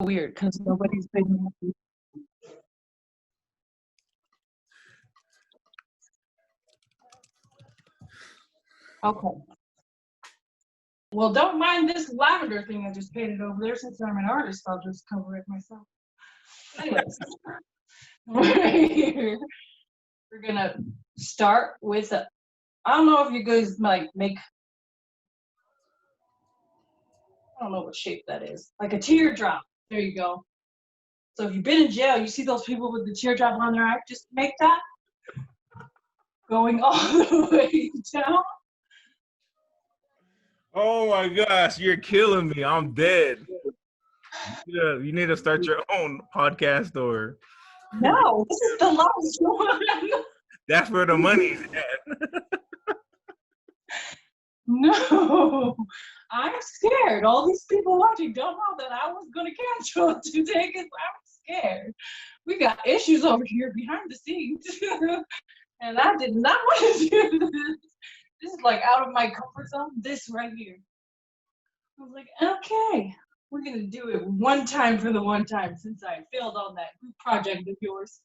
weird because nobody's been. Okay. Well, don't mind this lavender thing I just painted over there. Since I'm an artist, I'll just cover it myself. Anyways, right here, we're gonna start with a. I don't know if you guys like make. I don't know what shape that is. Like a teardrop. There you go. So if you've been in jail, you see those people with the teardrop on their eye. Just make that going all the way down. Oh my gosh, you're killing me. I'm dead. Yeah, you need to start your own podcast or No, this is the last one. that's where the money's at. No, I'm scared. All these people watching don't know that I was going to cancel today because I'm scared. We got issues over here behind the scenes. And I did not want to do this. This is like out of my comfort zone. This right here. I was like, okay, we're going to do it one time for the one time since I failed on that group project of yours.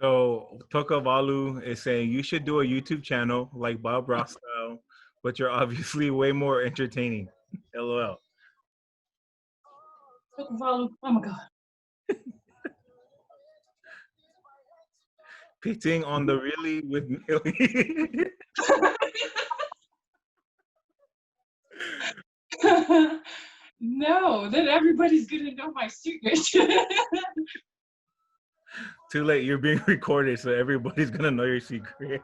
So Tokavalu is saying you should do a YouTube channel like Bob Ross style, but you're obviously way more entertaining. LOL. Oh my God. Pitting on the really with Mili. No, then everybody's gonna know my secret. Too late, you're being recorded, so everybody's gonna know your secret.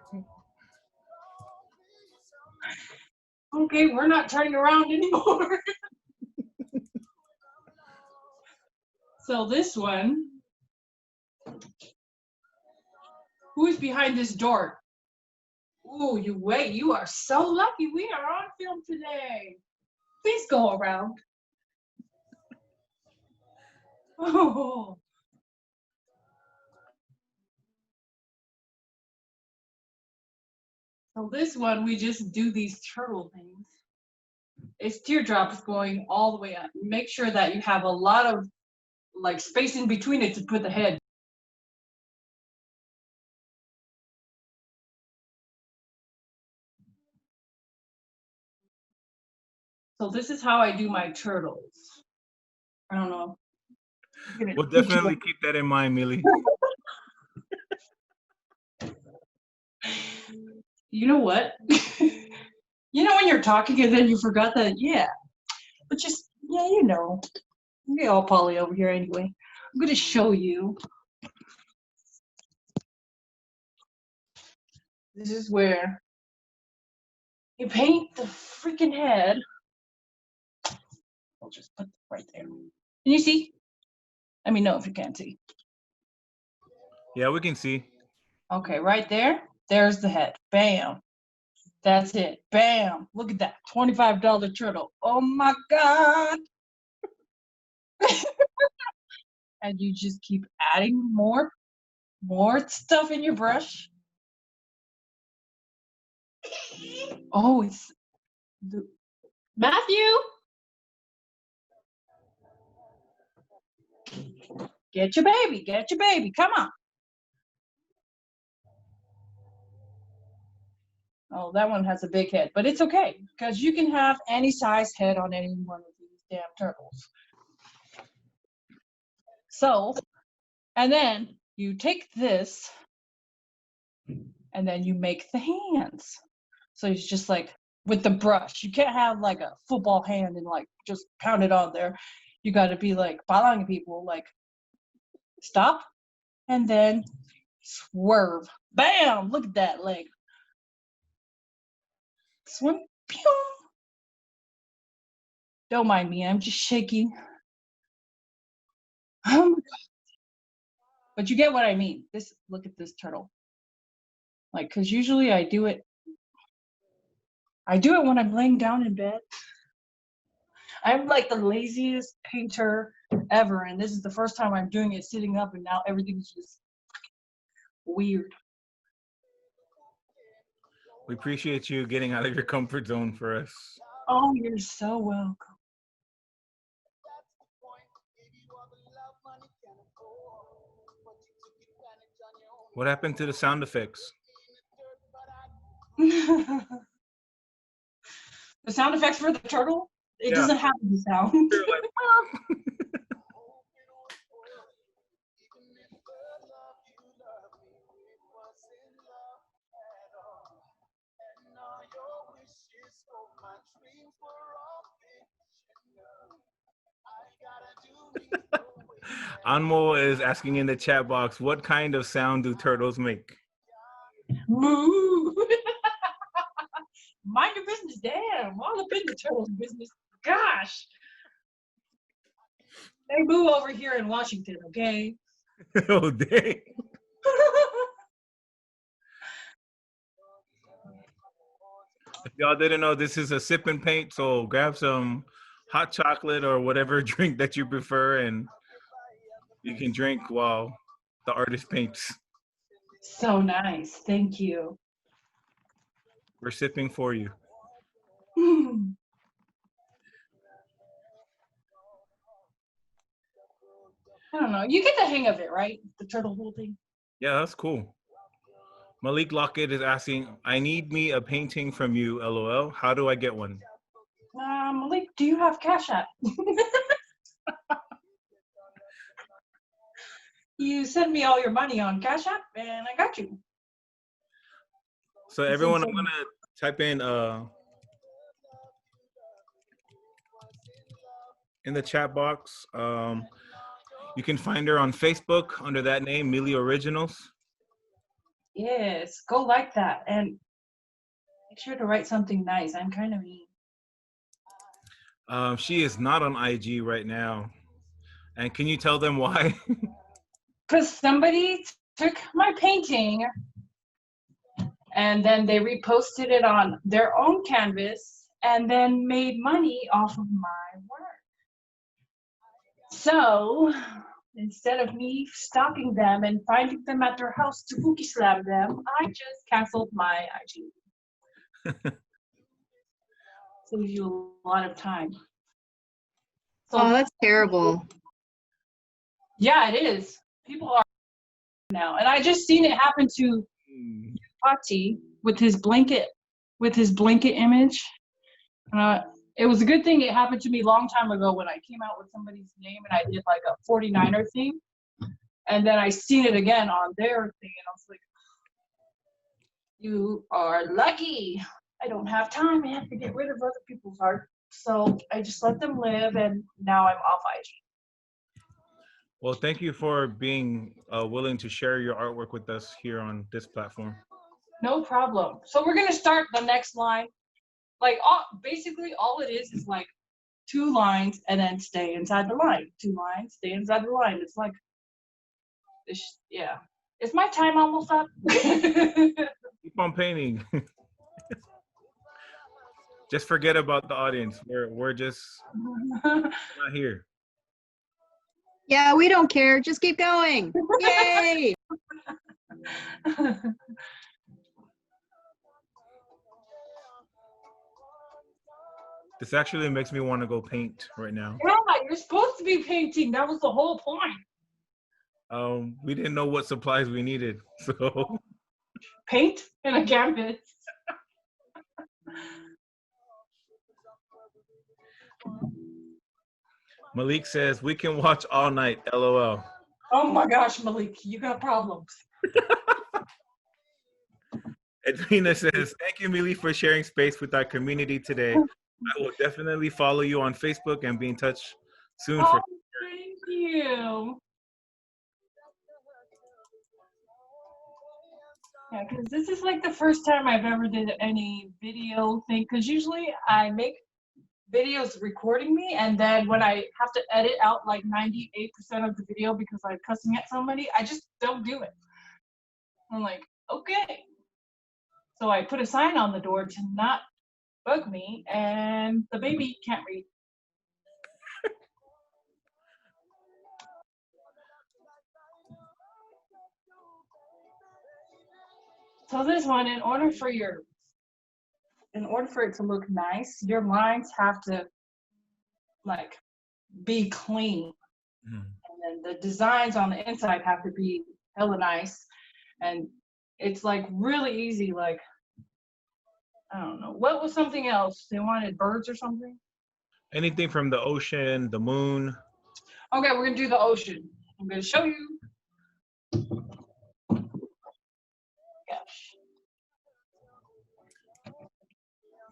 Okay, we're not turning around anymore. So this one, who is behind this door? Ooh, you are so lucky. We are on film today. Please go around. Oh. So this one, we just do these turtle things. It's teardrops going all the way up. Make sure that you have a lot of like space in between it to put the head. So this is how I do my turtles. I don't know. We'll definitely keep that in mind, Mili. You know what? You know when you're talking and then you forgot that, yeah. But just, yeah, you know. We all poly over here anyway. I'm going to show you. This is where you paint the freaking head. I'll just put it right there. Can you see? Let me know if you can't see. Yeah, we can see. Okay, right there. There's the head. Bam. That's it. Bam. Look at that. $25 turtle. Oh my God. And you just keep adding more stuff in your brush. Oh, it's Matthew. Get your baby. Get your baby. Come on. Oh, that one has a big head, but it's okay because you can have any size head on any one of these damn turtles. So, and then you take this and then you make the hands. So it's just like with the brush. You can't have like a football hand and like just pound it on there. You got to be like palang people, like stop and then swerve. Bam! Look at that leg. Swim. Pew! Don't mind me. I'm just shaking. Oh my God. But you get what I mean. This, look at this turtle. Like, cause usually I do it when I'm laying down in bed. I'm like the laziest painter ever, and this is the first time I'm doing it sitting up, and now everything's just weird. We appreciate you getting out of your comfort zone for us. Oh, you're so welcome. What happened to the sound effects? The sound effects for the turtle, it Yeah. doesn't have any sound. They're like, "Ah." Anmo is asking in the chat box, what kind of sound do turtles make? Moo. Mind your business, damn. All up in the turtle's business. Gosh. They moo over here in Washington, okay? Oh, dang. If y'all didn't know, this is a sip and paint, so grab some hot chocolate or whatever drink that you prefer, and you can drink while the artist paints. So nice. Thank you. We're sipping for you. I don't know. You get the hang of it, right? The turtle whole thing. Yeah, that's cool. Malik Lockett is asking, I need me a painting from you, LOL. How do I get one? Malik, do you have Cash App? You send me all your money on Cash App, and I got you. So everyone, I'm gonna type in the chat box. You can find her on Facebook under that name, Mili Originals. Yes, go like that, and make sure to write something nice. I'm kind of mean. She is not on IG right now. And can you tell them why? Because somebody took my painting and then they reposted it on their own canvas and then made money off of my work. So instead of me stalking them and finding them at their house to bookie slam them, I just canceled my IG. Saves you a lot of time. So, Oh, that's terrible. Yeah, it is. People are now, and I just seen it happen to Taufi with his blanket image. It was a good thing it happened to me a long time ago when I came out with somebody's name and I did like a 49er thing, and then I seen it again on their thing, and I was like, "You are lucky. I don't have time. I have to get rid of other people's art." So I just let them live, and now I'm off IG. Well, thank you for being willing to share your artwork with us here on this platform. No problem. So we're gonna start the next line. Like basically all it is like 2 lines and then stay inside the line. 2 lines, stay inside the line. It's like, yeah. Is my time almost up? Keep on painting. Just forget about the audience. We're just not here. Yeah, we don't care. Just keep going. Yay! This actually makes me want to go paint right now. Yeah, you're supposed to be painting. That was the whole point. We didn't know what supplies we needed, so Paint and a canvas. Malik says we can watch all night. LOL. Oh my gosh, Malik, you got problems. Edwina says, thank you, Mili, for sharing space with our community today. I will definitely follow you on Facebook and be in touch soon. Oh, thank you. Yeah, because this is like the first time I've ever did any video thing, because usually I make videos recording me, and then when I have to edit out like 98% of the video because I'm cussing at somebody, I just don't do it. I'm like, okay. So I put a sign on the door to not bug me, and the baby can't read. So this one, in order for it to look nice, your lines have to like be clean. And then the designs on the inside have to be hella nice. And it's like really easy. Like, I don't know. What was something else? They wanted birds or something? Anything from the ocean, the moon. Okay, we're gonna do the ocean. I'm gonna show you. Gosh.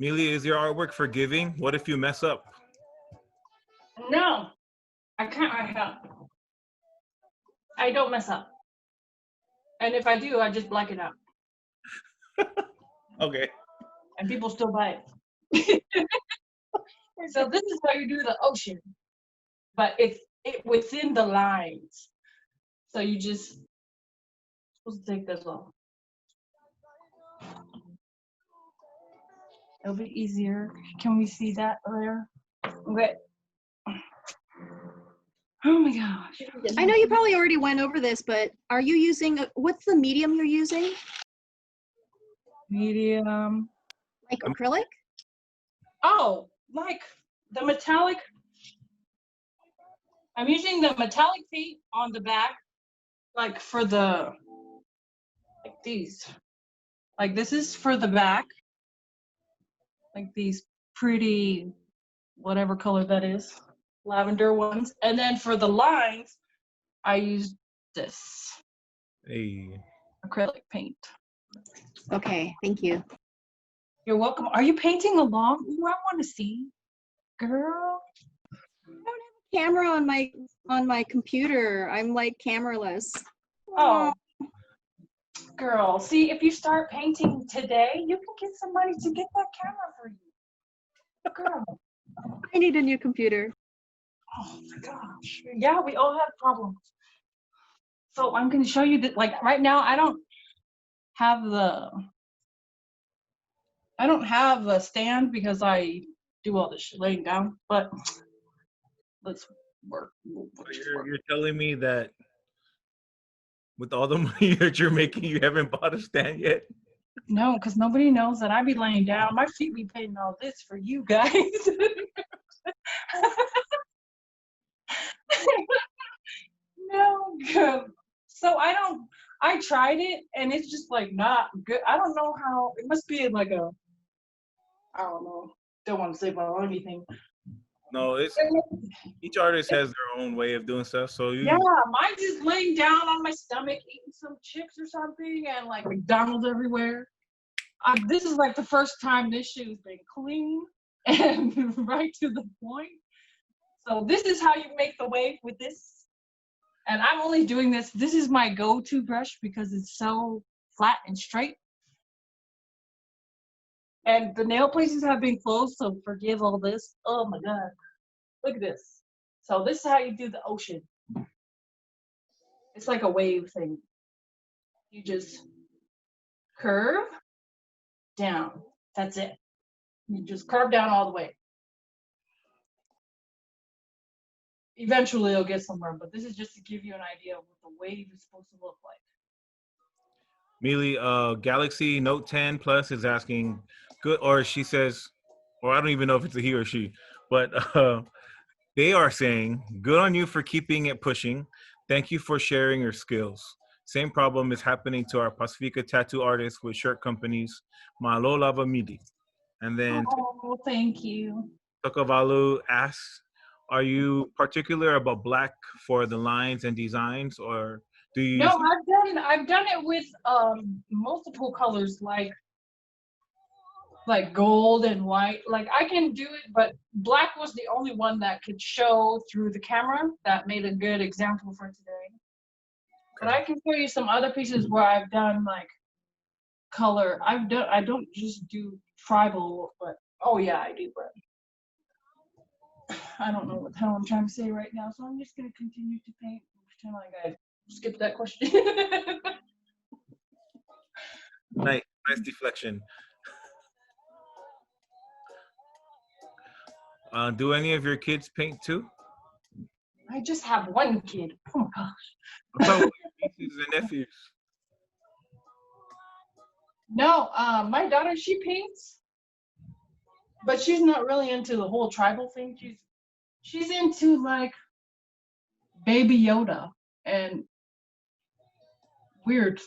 Mili, is your artwork forgiving? What if you mess up? No, I can't. I don't mess up. And if I do, I just black it out. Okay. And people still buy it. So this is how you do the ocean. But it's within the lines. So you just supposed to take this off. It'll be easier. Can we see that there? Okay. Oh my gosh. I know you probably already went over this, but are you using, what's the medium you're using? Medium. Like acrylic? Oh, like the metallic. I'm using the metallic paint on the back, like for the, like these. Like this is for the back. Like these pretty, whatever color that is, lavender ones. And then for the lines, I use this Hey. acrylic paint. Okay, thank you. You're welcome. Are you painting along? Ooh, I want to see. Girl. I don't have a camera on my computer. I'm like cameraless. Oh. Girl, see, if you start painting today, you can get somebody to get that camera for you. Girl. I need a new computer. Oh my gosh. Yeah, we all have problems. So I'm going to show you that, like, right now, I don't have the stand because I do all this shit laying down, but let's work. You're telling me that with all the money that you're making, you haven't bought a stand yet? No, because nobody knows that I be laying down. My feet be paying all this for you guys. No, good. So I tried it and it's just like not good. I don't know how, it must be like I don't know, don't want to say about anything. No, it's each artist has their own way of doing stuff. So you Yeah, mine's just laying down on my stomach, eating some chips or something, and like McDonald's everywhere. This is like the first time this shoe's been clean and right to the point. So this is how you make the wave with this. And I'm only doing this. This is my go-to brush because it's so flat and straight. And the nail places have been closed, so forgive all this. Oh my God. Look at this. So this is how you do the ocean. It's like a wave thing. You just curve down. That's it. You just curve down all the way. Eventually it'll get somewhere, but this is just to give you an idea of what the wave is supposed to look like. Mili, Galaxy Note 10 Plus is asking, good, or she says, or I don't even know if it's a he or she, but they are saying, good on you for keeping it pushing. Thank you for sharing your skills. Same problem is happening to our Pacifica tattoo artists with shirt companies. Malola Mili. And then Oh, thank you. Tokavalu asks, are you particular about black for the lines and designs, or do you No, use I've done it with multiple colors, like gold and white. Like I can do it, but black was the only one that could show through the camera. That made a good example for today. But I can show you some other pieces where I've done like color. I don't just do tribal, but oh yeah, I do, but I don't know what the hell I'm trying to say right now, so I'm just gonna continue to paint and pretend like I skipped that question. nice deflection? Do any of your kids paint too? I just have one kid. Oh my gosh. What about your nieces and nephews? No, my daughter, she paints, but she's not really into the whole tribal thing. She's into like Baby Yoda and weird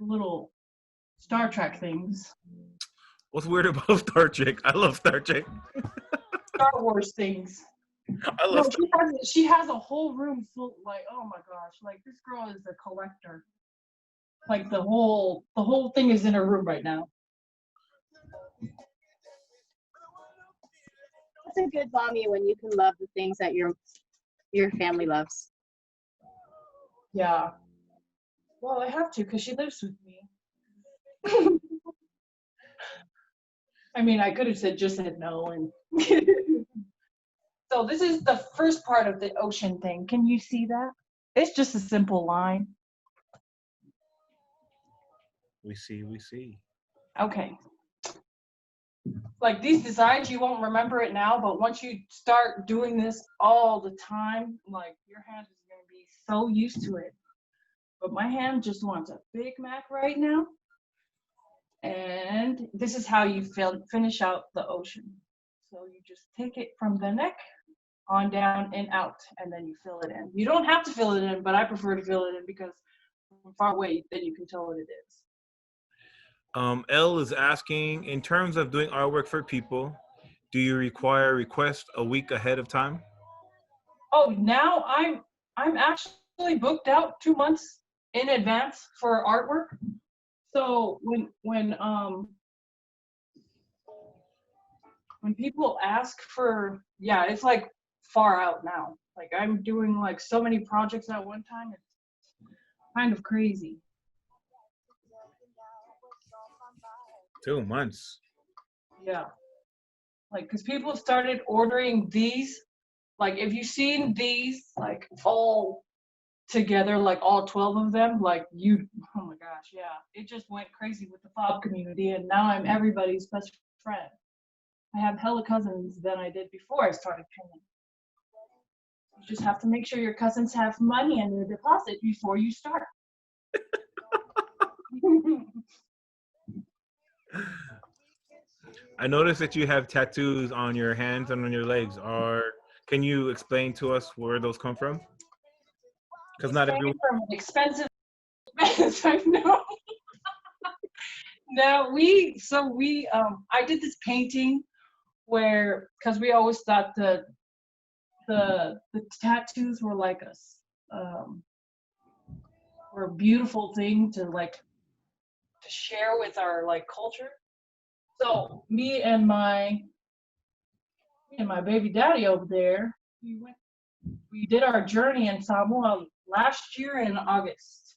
little Star Trek things, What's weird about Star Trek? I love Star Trek. Star Wars things. I No, love. she has a whole room full. Like, oh my gosh, like this girl is a collector. Like the whole thing is in her room right now. It's a good mommy when you can love the things that your family loves. Yeah. Well, I have to because she lives with me. I mean, I could have just said no. And so this is the first part of the ocean thing. Can you see that? It's just a simple line. We see. Okay. Like these designs, you won't remember it now, but once you start doing this all the time, like your hand is going to be so used to it. But my hand just wants a Big Mac right now. And this is how you finish out the ocean. So you just take it from the neck on down and out, and then you fill it in. You don't have to fill it in, but I prefer to fill it in because from far away, then you can tell what it is. L is asking, in terms of doing artwork for people, do you require requests a week ahead of time? Oh, now I'm actually booked out 2 months in advance for artwork. So when people ask for, yeah, it's like far out now. Like I'm doing like so many projects at one time. It's kind of crazy. 2 months. Yeah. Like, cause people started ordering these. Like, if you've seen these, like all together, like all 12 of them, like oh my gosh, yeah. It just went crazy with the fob community, and now I'm everybody's best friend. I have hella cousins than I did before I started painting. You just have to make sure your cousins have money in their deposit before you start. I noticed that you have tattoos on your hands and on your legs. Can you explain to us where those come from? Because not everyone. From an expensive I know. No, I did this painting where, because we always thought the tattoos were like were a beautiful thing to share with our like culture. So me and my baby daddy over there, we did our journey in Samoa last year in August.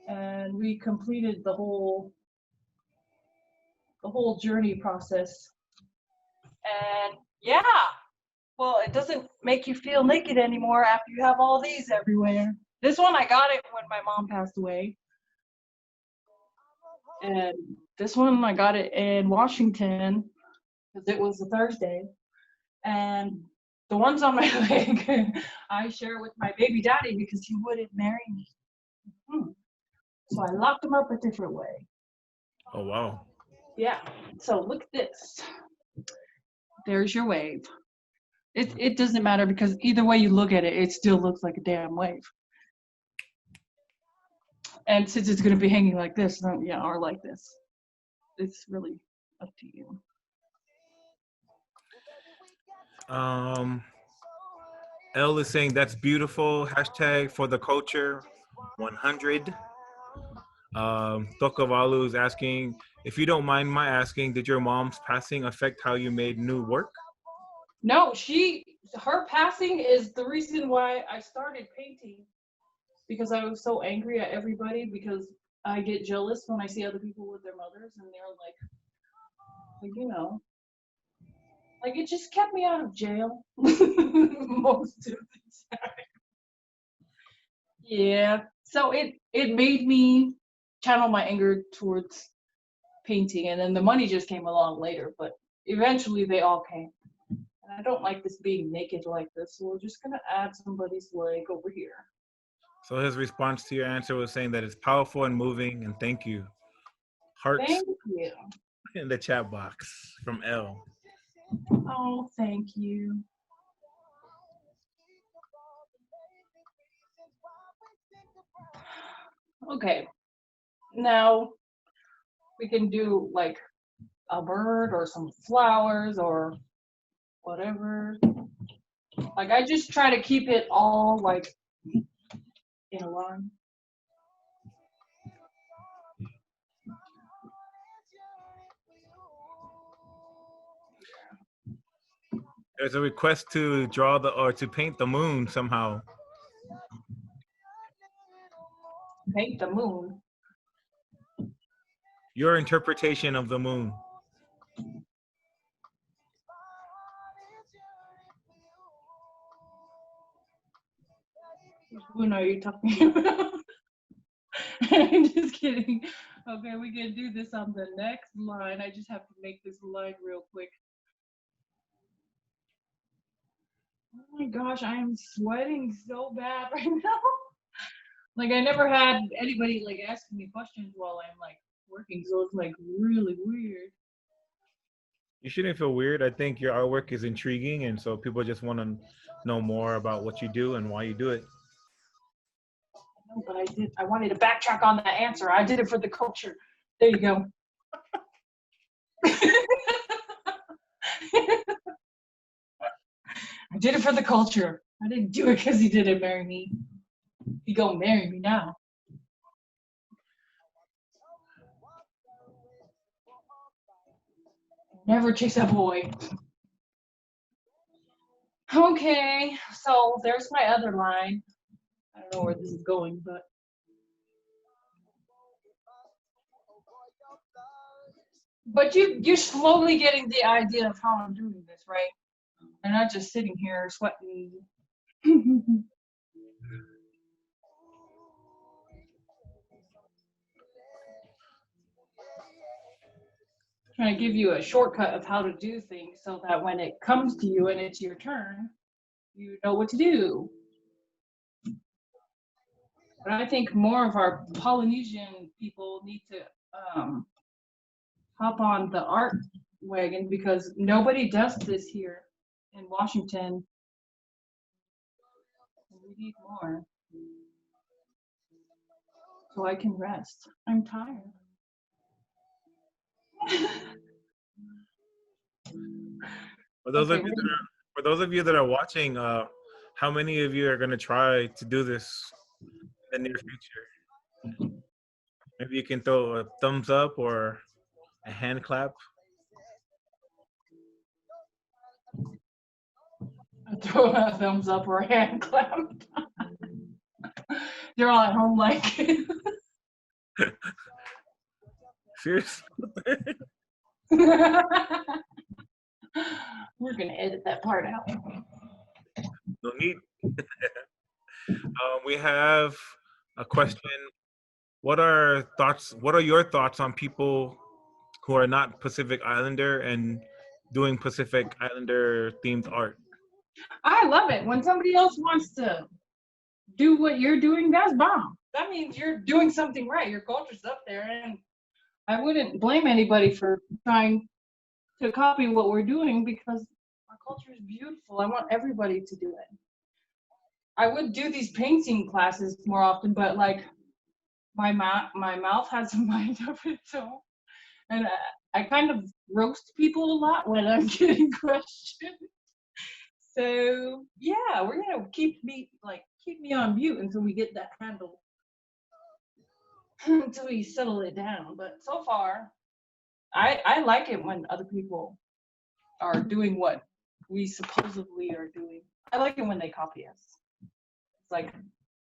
And we completed the whole journey process. And yeah, well, it doesn't make you feel naked anymore after you have all these everywhere. This one, I got it when my mom passed away. And this one, I got it in Washington because it was a Thursday. And the ones on my leg, I share with my baby daddy because he wouldn't marry me. So I locked him up a different way. Oh, wow. Yeah. So look at this. There's your wave. It doesn't matter because either way you look at it, it still looks like a damn wave. And since it's going to be hanging like this, or like this, it's really up to you. L is saying that's beautiful. Hashtag for the culture 100. Tokavalu is asking, if you don't mind my asking, did your mom's passing affect how you made new work? No, her passing is the reason why I started painting, because I was so angry at everybody because I get jealous when I see other people with their mothers and they're like it just kept me out of jail most of the time. Yeah, so it made me channel my anger towards painting, and then the money just came along later, but eventually they all came. And I don't like this being naked like this, so we're just gonna add somebody's leg over here. So his response to your answer was saying that it's powerful and moving, and thank you. Hearts Thank you. in the chat box from L. Oh, thank you. Okay, now we can do like a bird or some flowers or whatever. Like I just try to keep it all like in a line. There's a request to draw to paint the moon somehow. Paint the moon. Your interpretation of the moon. Which moon are you talking about? I'm just kidding. Okay, we can do this on the next line. I just have to make this line real quick. Oh my gosh, I am sweating so bad right now. Like I never had anybody like asking me questions while I'm like working, so it's like really weird. You shouldn't feel weird. I think your artwork is intriguing, and so people just want to know more about what you do and why you do it. No, but I wanted to backtrack on that answer. I did it for the culture. There you go. I did it for the culture. I didn't do it because he didn't marry me. He gonna marry me now. Never chase a boy. Okay, so there's my other line. I don't know where this is going, but you're slowly getting the idea of how I'm doing this, right? I'm not just sitting here sweating. Trying to give you a shortcut of how to do things so that when it comes to you and it's your turn, you know what to do. But I think more of our Polynesian people need to hop on the art wagon because nobody does this here in Washington. We need more. So I can rest. I'm tired. For those Okay, of you that are watching, how many of you are going to try to do this in the near future? Maybe you can throw a thumbs up or a hand clap. throw a thumbs up or a hand clap. They're all at home like. Seriously? We're gonna edit that part out. No need. We have a question. What are your thoughts on people who are not Pacific Islander and doing Pacific Islander themed art? I love it. When somebody else wants to do what you're doing, that's bomb. That means you're doing something right. Your culture's up there, and I wouldn't blame anybody for trying to copy what we're doing because our culture is beautiful. I want everybody to do it. I would do these painting classes more often, but like my mouth has a mind of its own, and I kind of roast people a lot when I'm getting questioned. So yeah, we're gonna keep me on mute until we get that handle, until we settle it down. But so far, I like it when other people are doing what we supposedly are doing. I like it when they copy us. It's like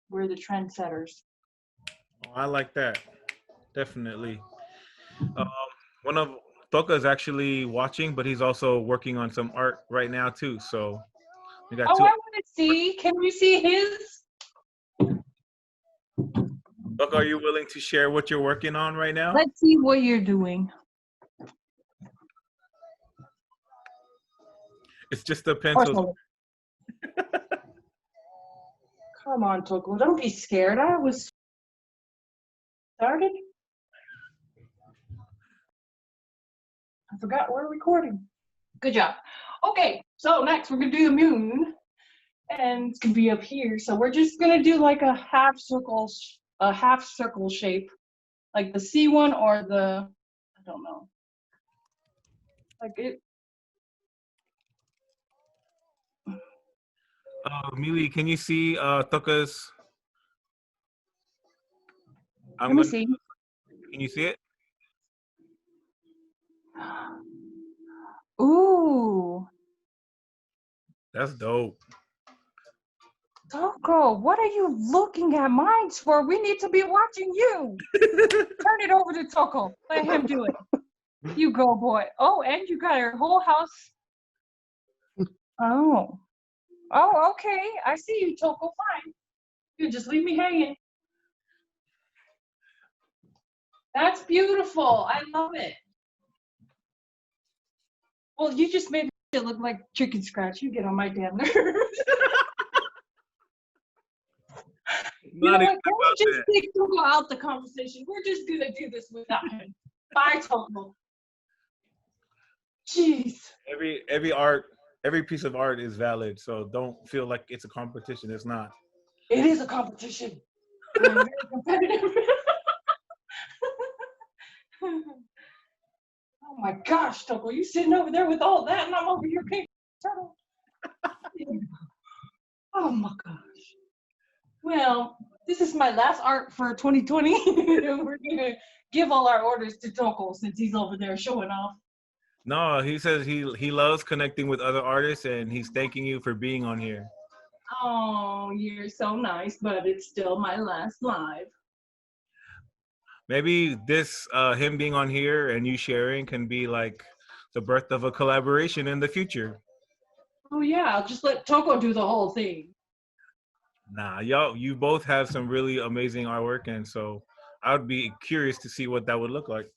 we're the trendsetters. Oh, I like that. Definitely. One of Toka is actually watching, but he's also working on some art right now too. So we got Oh, two. I want to see. Can we see his? Toka, are you willing to share what you're working on right now? Let's see what you're doing. It's just a pencil. Come on, Toko. Don't be scared. I was started. I forgot we're recording. Good job. Okay, so next we're gonna do the moon, and it's gonna be up here. So we're just gonna do like a half circle a half circle shape, like the C one or the, I don't know. Like it. Mili, can you see Toka's? Let me see. Can you see it? Ooh. That's dope. Toko, what are you looking at mine for? We need to be watching you. Turn it over to Toko. Let him do it. You go, boy. Oh, and you got your whole house. Oh. Oh, okay. I see you, Toko. Fine. You just leave me hanging. That's beautiful. I love it. Well, you just made it look like chicken scratch. You get on my damn nerves. You know what? Can we just take Toko out the conversation? We're just gonna do this without him. Bye, Toko. Jeez. Every piece of art is valid, so don't feel like it's a competition. It's not. It is a competition. I'm very competitive. Oh my gosh, Toko, you sitting over there with all that and I'm over here painting turtle. Oh my gosh. Well, this is my last art for 2020. We're gonna give all our orders to Toko since he's over there showing off. No, he says he loves connecting with other artists and he's thanking you for being on here. Oh, you're so nice, but it's still my last live. Maybe this him being on here and you sharing can be like the birth of a collaboration in the future. Oh yeah, I'll just let Toko do the whole thing. Nah, you both have some really amazing artwork, and so I would be curious to see what that would look like.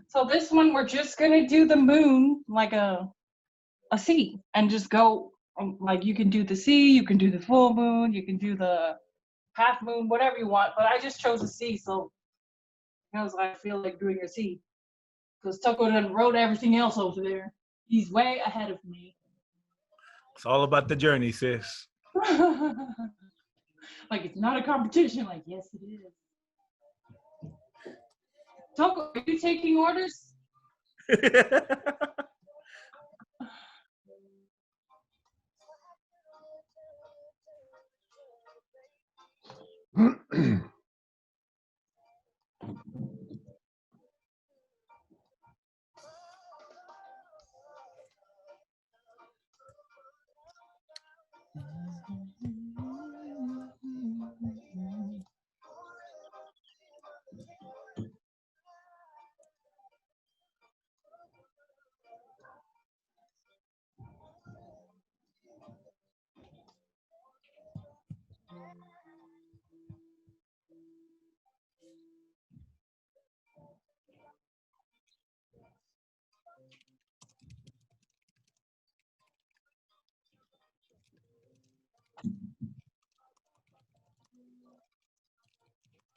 So this one, we're just gonna do the moon like a C and just go, like you can do the C, you can do the full moon, you can do the half moon, whatever you want, but I just chose a C, so because I feel like doing a C. Because Toko done wrote everything else over there. He's way ahead of me. It's all about the journey, sis. Like it's not a competition, like yes it is. Toko, are you taking orders?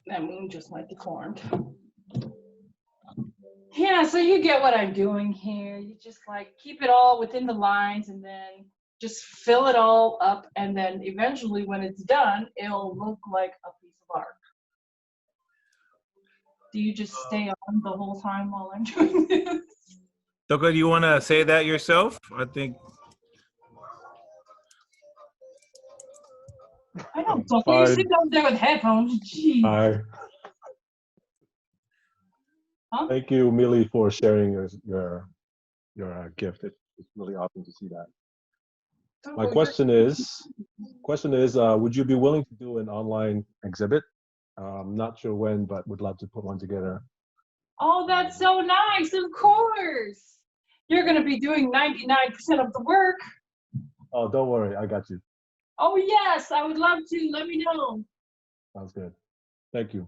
That moon just like deformed. Yeah, so you get what I'm doing here. You just like keep it all within the lines and then just fill it all up, and then eventually when it's done, it'll look like a piece of art. Do you just stay on the whole time while I'm doing this? Toko, do you want to say that yourself? I think. I don't know. You sit over there with headphones. Jeez. Hi. Huh? Thank you, Mili, for sharing your gift. It's really awesome to see that. My question is, would you be willing to do an online exhibit? Not sure when, but would love to put one together. Oh, that's so nice. Of course. You're going to be doing 99% of the work. Oh, don't worry. I got you. Oh, yes. I would love to. Let me know. Sounds good. Thank you.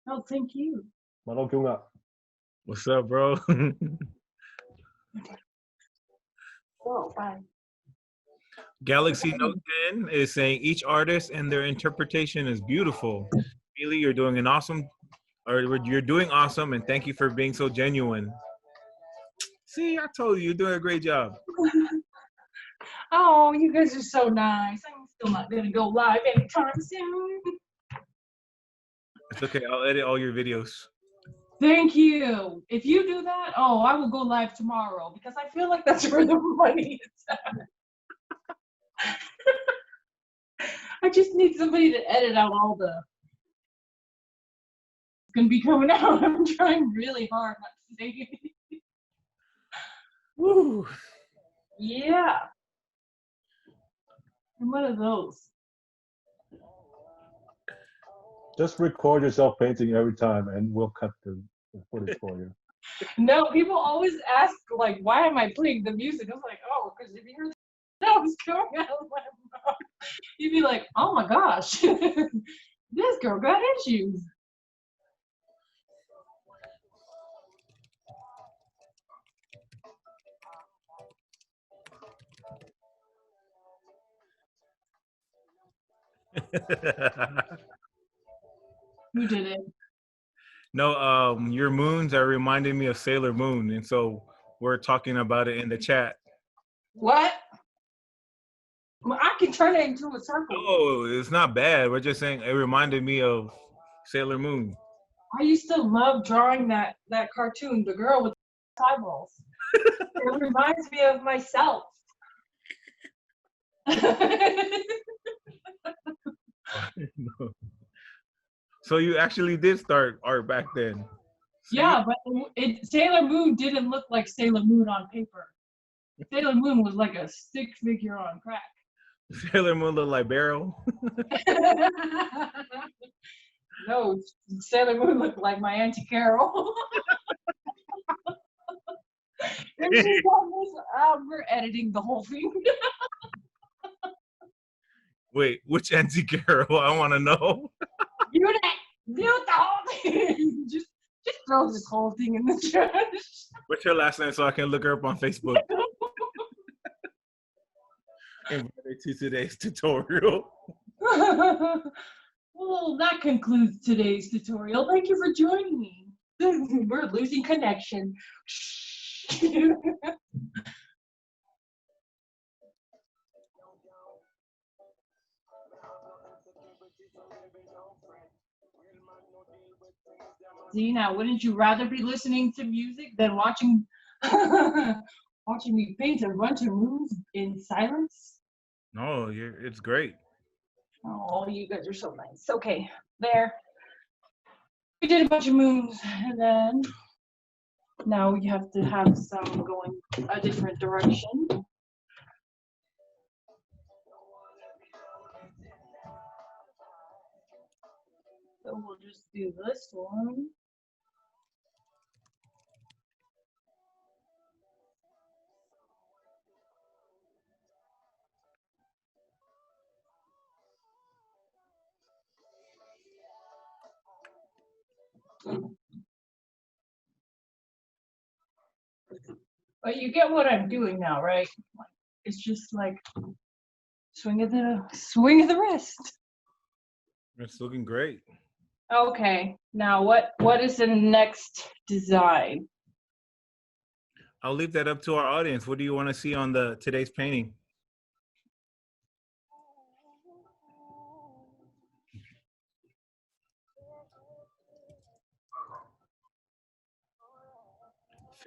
Oh, thank you. What's up, bro? Oh, bye. Galaxy Note 10 is saying each artist and their interpretation is beautiful. Mili, you're doing you're doing awesome, and thank you for being so genuine. See, I told you, you're doing a great job. Oh, you guys are so nice. Still not gonna go live anytime soon. It's okay. I'll edit all your videos. Thank you. If you do that, oh, I will go live tomorrow because I feel like that's where the money is at. I just need somebody to edit out all the. It's gonna be coming out. I'm trying really hard not to say anything. Woo. Yeah. I'm one of those. Just record yourself painting every time, and we'll cut the footage for you. No, people always ask, like, why am I playing the music? I was like, oh, because if you hear the sounds coming out of my mouth, you'd be like, oh my gosh, this girl got issues. Who did it? No, your moons are reminding me of Sailor Moon, and so we're talking about it in the chat. What? Well, I can turn it into a circle. Oh, it's not bad. We're just saying it reminded me of Sailor Moon. I used to love drawing that cartoon, the girl with the eyeballs. It reminds me of myself. So you actually did start art back then. Yeah, but Sailor Moon didn't look like Sailor Moon on paper. Sailor Moon was like a stick figure on crack. Sailor Moon looked like Barrel. No, Sailor Moon looked like my Auntie Carol. And she's almost, we're editing the whole thing. Wait, which Auntie Carol? I want to know. Mute the whole thing. Just throw this whole thing in the trash. What's your last name so I can look her up on Facebook? Invited to today's tutorial. Well, that concludes today's tutorial. Thank you for joining me. We're losing connection. Zena, wouldn't you rather be listening to music than watching watching me paint a bunch of moons in silence? No, it's great. Oh, you guys are so nice. Okay, there. We did a bunch of moons, and then now we have to have some going a different direction. So we'll just do this one. But you get what I'm doing now, right? It's just like swing of the wrist. It's looking great. Okay, now what is the next design? I'll leave that up to our audience. What do you want to see on today's painting?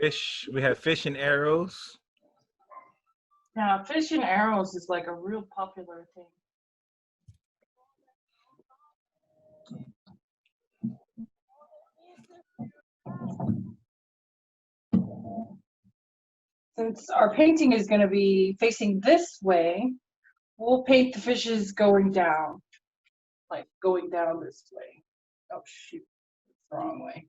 Fish. We have fish and arrows. Now, fish and arrows is like a real popular thing. Since our painting is going to be facing this way, we'll paint the fishes going down, like going down this way. Oh shoot, it's the wrong way.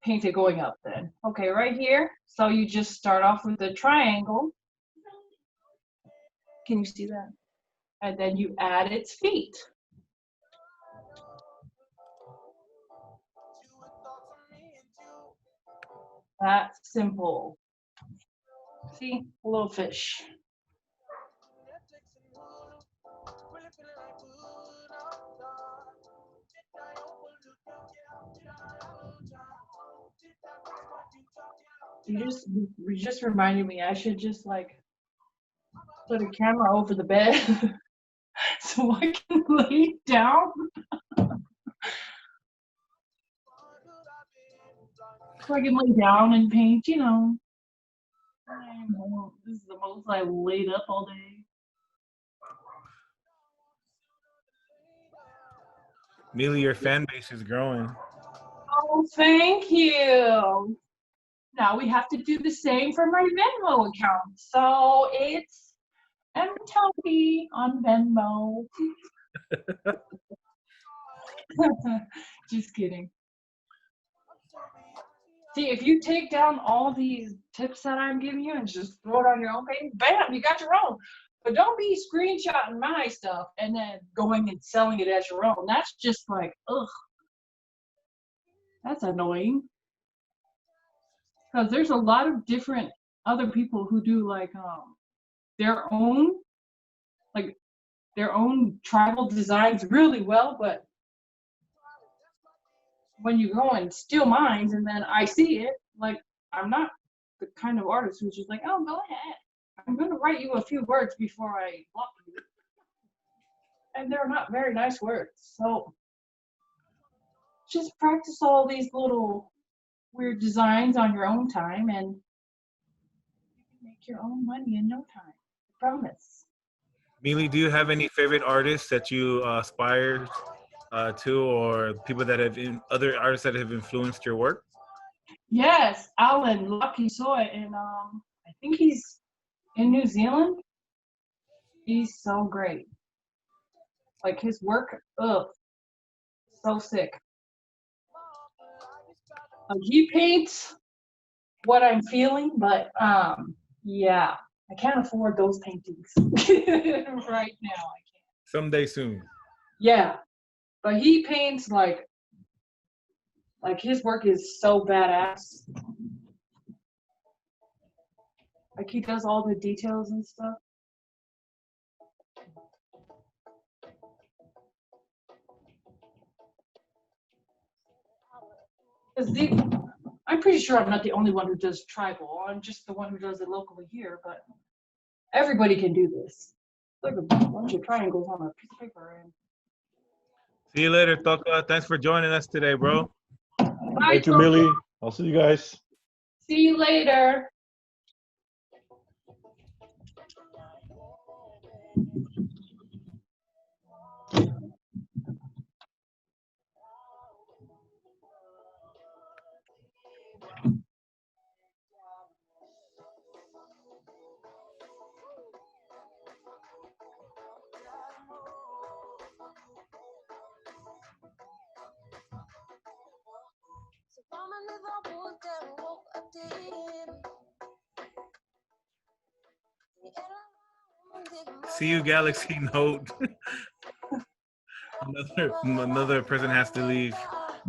Paint it going up then. Okay, right here. So you just start off with a triangle. Can you see that? And then you add its feet. That's simple. See, a little fish. You just reminded me. I should just like put a camera over the bed so I can lay down. So I can lay down and paint. You know. This is the most I laid up all day. Mili, your fan base is growing. Oh, thank you. Now we have to do the same for my Venmo account. So it's Taufi on Venmo. Just kidding. See, if you take down all these tips that I'm giving you and just throw it on your own page, bam, you got your own. But don't be screenshotting my stuff and then going and selling it as your own. That's just like, ugh. That's annoying. Because there's a lot of different other people who do like their own tribal designs really well, but when you go and steal mine and then I see it, like I'm not the kind of artist who's just like, oh, go ahead. I'm gonna write you a few words before I block you. And they're not very nice words. So just practice all these little weird designs on your own time and you can make your own money in no time. I promise. Mili, do you have any favorite artists that you aspire to, or people that have other artists that have influenced your work? Yes, Alan Lucky Soy, and I think he's in New Zealand. He's so great. Like his work, ugh, so sick. He paints what I'm feeling, but yeah, I can't afford those paintings right now. I can't. Someday soon. Yeah, but he paints like his work is so badass. Like he does all the details and stuff. I'm pretty sure I'm not the only one who does tribal. I'm just the one who does it locally here, but everybody can do this. Like a bunch of triangles on a piece of paper. And See you later, Toka. Thanks for joining us today, bro. bye, Thank you, Toka. Mili. I'll see you guys. See you later. See you, Galaxy Note. Another person has to leave.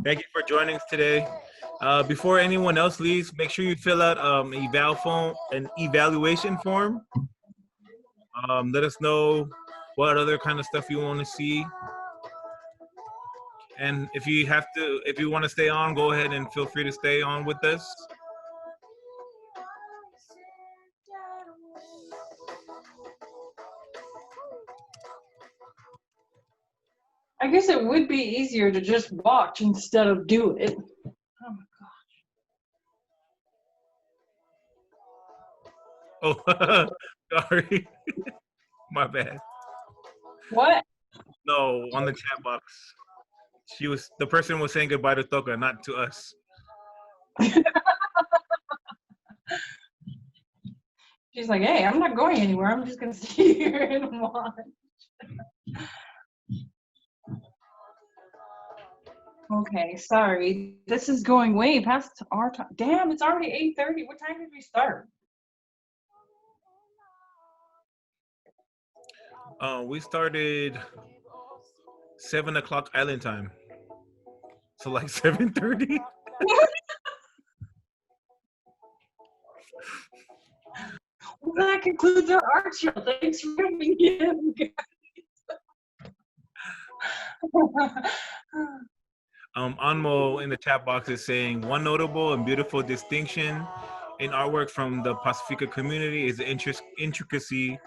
Thank you for joining us today. Before anyone else leaves, make sure you fill out an evaluation form. Let us know what other kind of stuff you want to see. And if you want to stay on, go ahead and feel free to stay on with us. I guess it would be easier to just watch instead of do it. Oh my gosh. Oh, sorry. My bad. What? No, on the chat box. The person was saying goodbye to Toka, not to us. She's like, hey, I'm not going anywhere. I'm just gonna sit here and watch. Okay, sorry. This is going way past our time. Damn, it's already 8:30. What time did we start? We started 7 o'clock island time. So like 7:30. Well, that concludes our art show. Thanks for coming in, guys. Anmo in the chat box is saying, one notable and beautiful distinction in artwork from the Pacifica community is the intricacy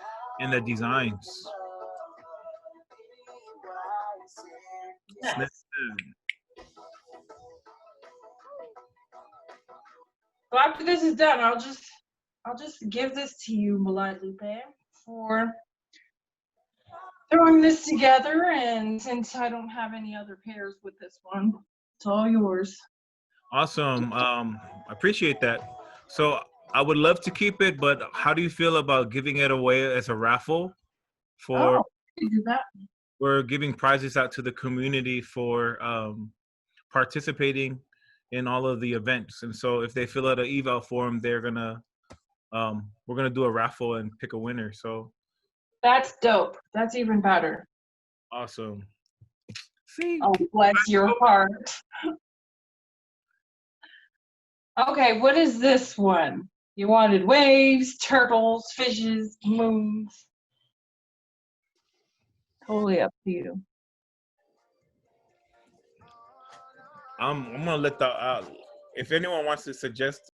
in the designs. Yes. So after this is done, I'll just give this to you, Malai Lupe, for throwing this together. And since I don't have any other pairs with this one, it's all yours. Awesome. I appreciate that. So I would love to keep it, but how do you feel about giving it away as a raffle? For You do that. we're giving prizes out to the community for participating in all of the events. And so if they fill out an eval form, we're gonna do a raffle and pick a winner. So That's dope. That's even better. awesome. See, Oh, bless your heart. Okay, what is this one? You wanted waves, turtles, fishes, moons. Totally up to you. I'm gonna let the if anyone wants to suggest.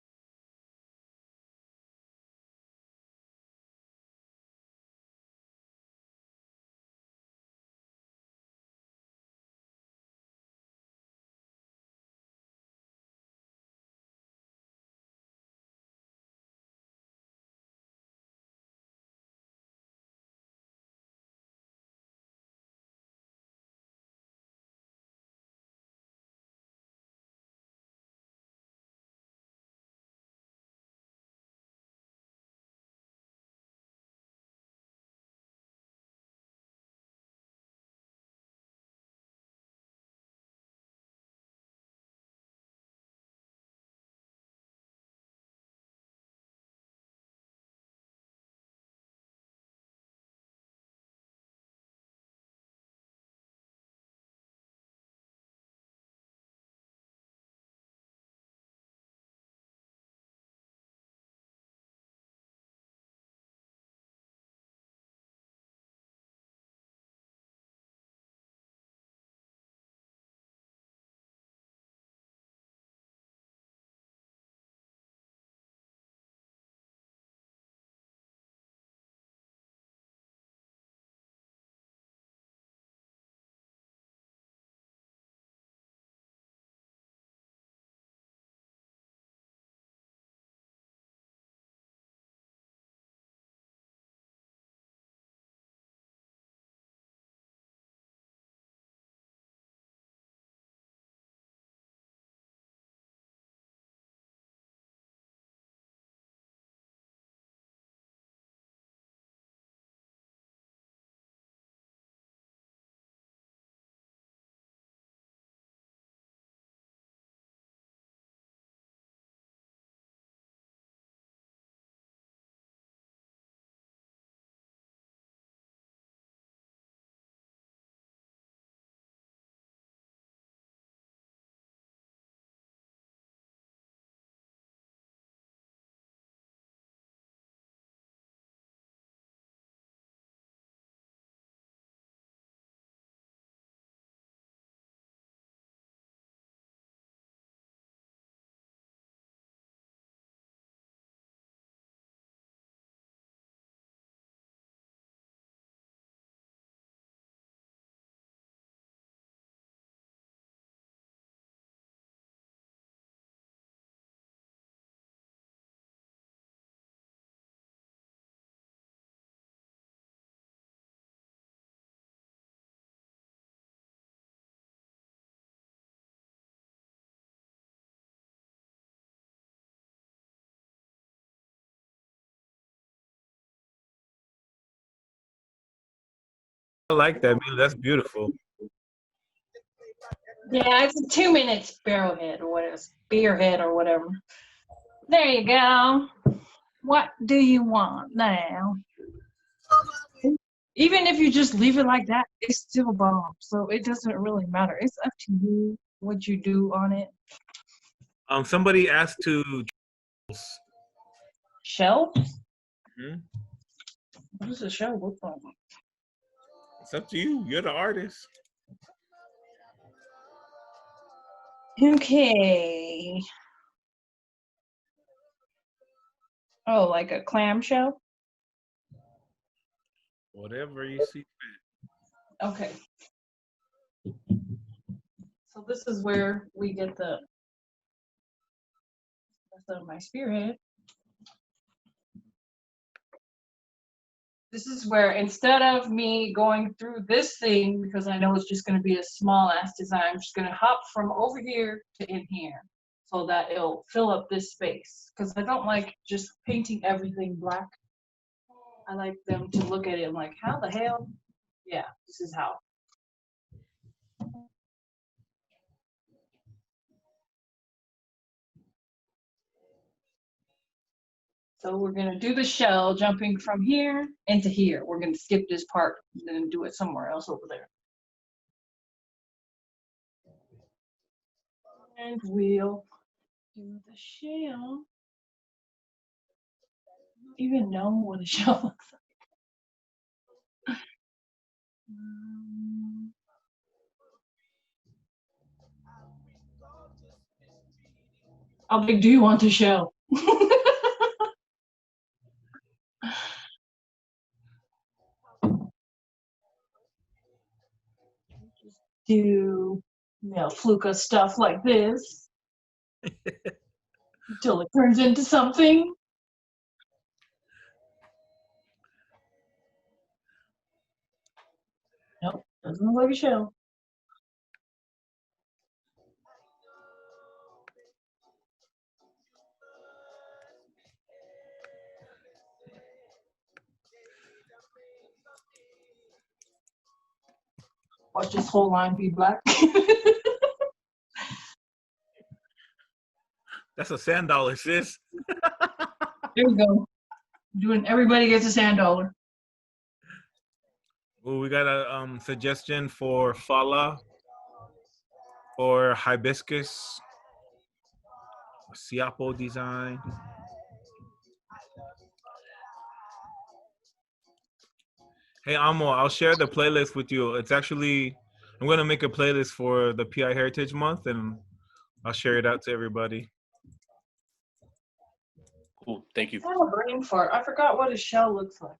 I like that, Mila. That's beautiful. Yeah, it's a 2-minute sparrowhead or whatever, spearhead or whatever. There you go. What do you want now? Even if you just leave it like that, it's still bomb. So it doesn't really matter. It's up to you what you do on it. Somebody asked to. Shelf? Mhm. What does a shelf look like? It's up to you. You're the artist. Okay. Oh, like a clamshell? Whatever you see. Okay. So this is where we get the rest of my spirit. This is where instead of me going through this thing, because I know it's just going to be a small ass design, I'm just going to hop from over here to in here so that it'll fill up this space. Because I don't like just painting everything black. I like them to look at it and like, how the hell? Yeah, this is how. So we're gonna do the shell jumping from here into here. We're gonna skip this part and then do it somewhere else over there. And we'll do the shell. I don't even know what a shell looks like. How big do you want the shell? Just do, fluka stuff like this until it turns into something. Nope, doesn't look like a shell. Watch this whole line be black. That's a sand dollar, sis. There we go. Doing everybody gets a sand dollar. Well, we got a suggestion for fala or hibiscus, siapo design. Hey, Amo, I'll share the playlist with you. It's actually, I'm going to make a playlist for the PI Heritage Month, and I'll share it out to everybody. Cool. Thank you. I have a brain fart. I forgot what a shell looks like.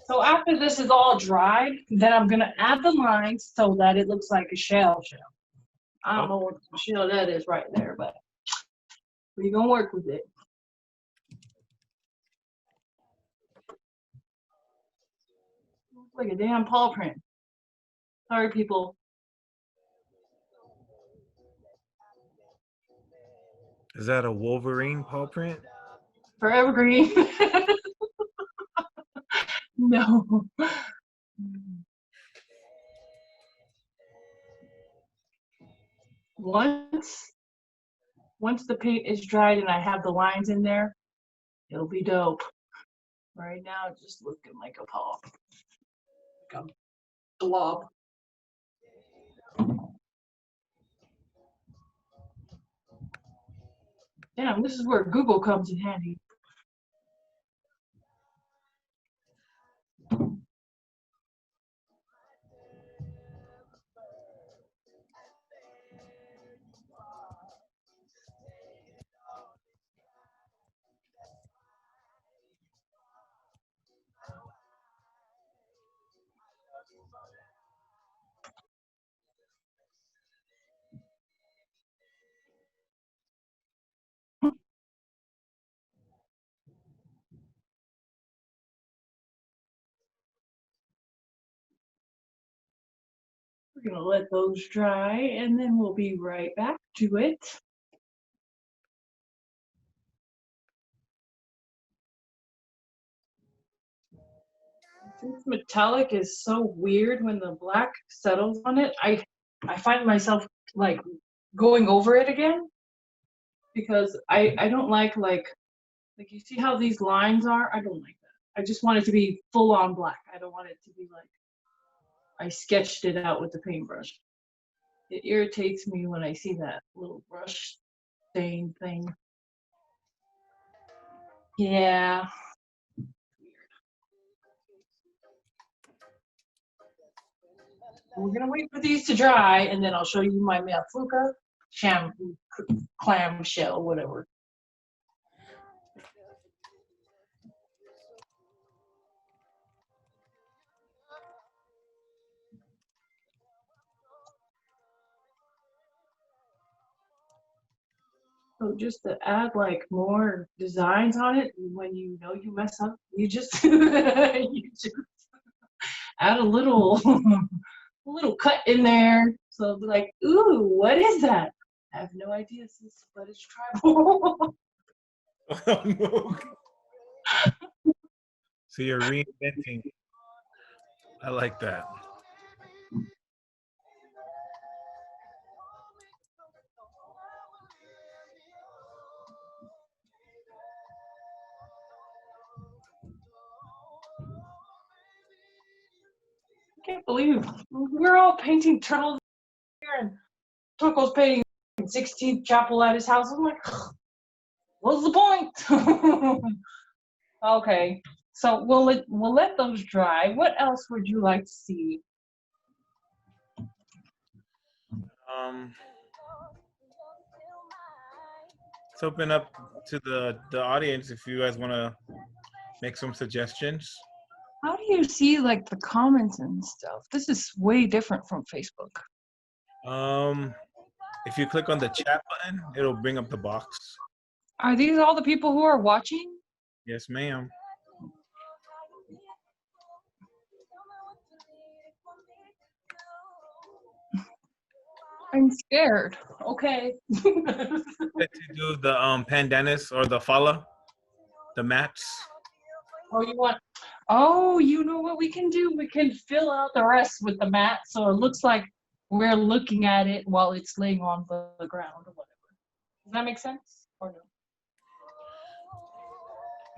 So after this is all dried, then I'm gonna add the lines so that it looks like a shell. I don't know what shell that is right there, but we're gonna work with it. Looks like a damn paw print. Sorry, people. Is that a Wolverine paw print? Forever green. No. Once the paint is dried and I have the lines in there, it'll be dope. Right now, it's just looking like a paw. Like a blob. Damn, this is where Google comes in handy. We're gonna let those dry and then we'll be right back to it. This metallic is so weird when the black settles on it. I find myself like going over it again because I don't like you see how these lines are? I don't like that. I just want it to be full on black. I don't want it to be like I sketched it out with the paintbrush. It irritates me when I see that little brush stain thing. Yeah. We're gonna wait for these to dry and then I'll show you my Fluka. clam shell, whatever. So just to add like more designs on it, when you know you mess up, you just you just add a little a little cut in there. So it'll be like, ooh, what is that? I have no idea, sis, but it's tribal. Oh, no. So you're reinventing. I like that. I can't believe we're all painting turtles here, and Tuckle's painting 16th Chapel at his house. I'm like, what's the point? Okay, so we'll let those dry. What else would you like to see? Let's open up to the audience if you guys want to make some suggestions. How do you see like the comments and stuff? This is way different from Facebook. If you click on the chat button, it'll bring up the box. Are these all the people who are watching? Yes, ma'am. I'm scared. Okay. To do the pandanus or the fala, the mats. Oh, you want? Oh, you know what we can do? We can fill out the rest with the mat, so it looks like we're looking at it while it's laying on the ground or whatever. Does that make sense or no?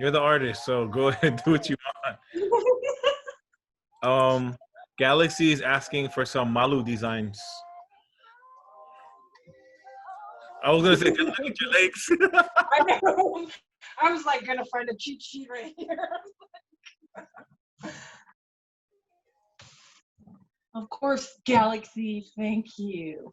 You're the artist, so go ahead and do what you want. Galaxy is asking for some Malu designs. I was gonna say, just look at your legs. I know. I was like gonna find a cheat sheet right here. Of course, Galaxy. Thank you.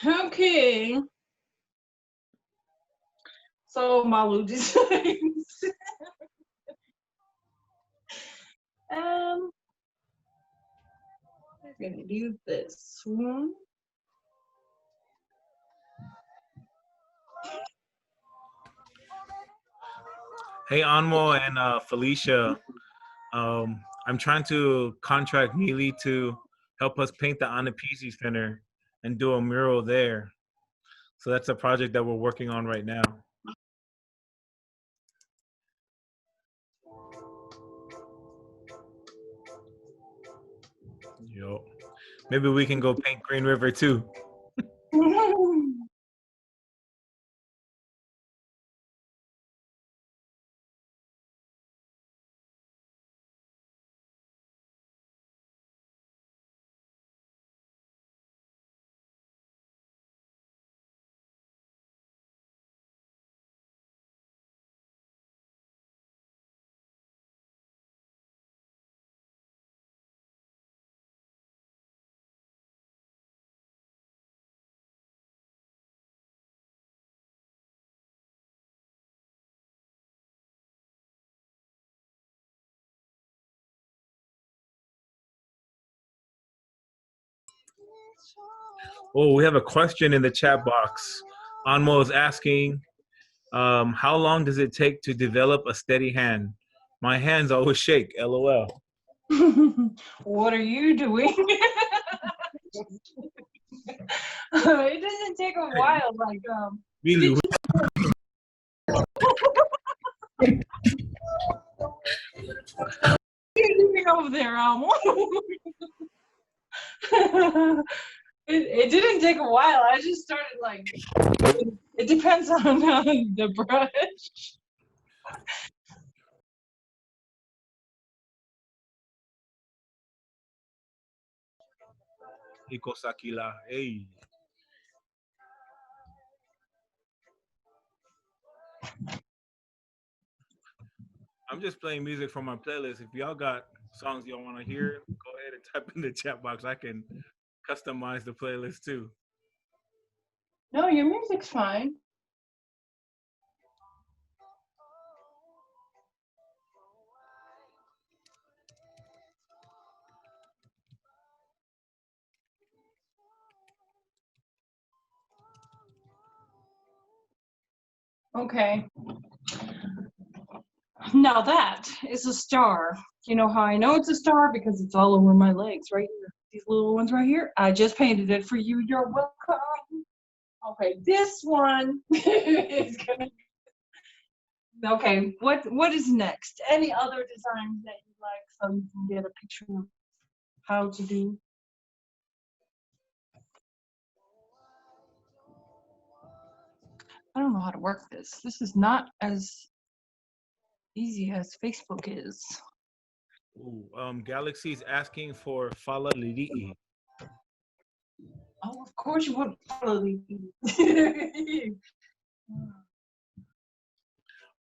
Okay. So Malu designs. We're gonna do this one. Hey, Anmo and Felicia. I'm trying to contract Mili to help us paint the AANAPISI Center and do a mural there. So that's a project that we're working on right now. Yo, maybe we can go paint Green River too. Oh, we have a question in the chat box. Anmo is asking, how long does it take to develop a steady hand? My hands always shake, LOL. What are you doing? It doesn't take a while. Like Really? You're over there, it didn't take a while. I just started like. It depends on the brush. Ikosakila. Hey. I'm just playing music from my playlist. If y'all got songs y'all want to hear, go ahead and type in the chat box. I can customize the playlist too. No, your music's fine. Okay. Now that is a star. You know how I know it's a star? Because it's all over my legs right here. These little ones right here. I just painted it for you. You're welcome. Okay, this one is gonna. Okay, what is next? Any other designs that you like so you can get a picture of how to do? I don't know how to work this. This is not as easy as Facebook is. Ooh, Galaxy's asking for Fala Lili'i. Oh, of course you want to follow these.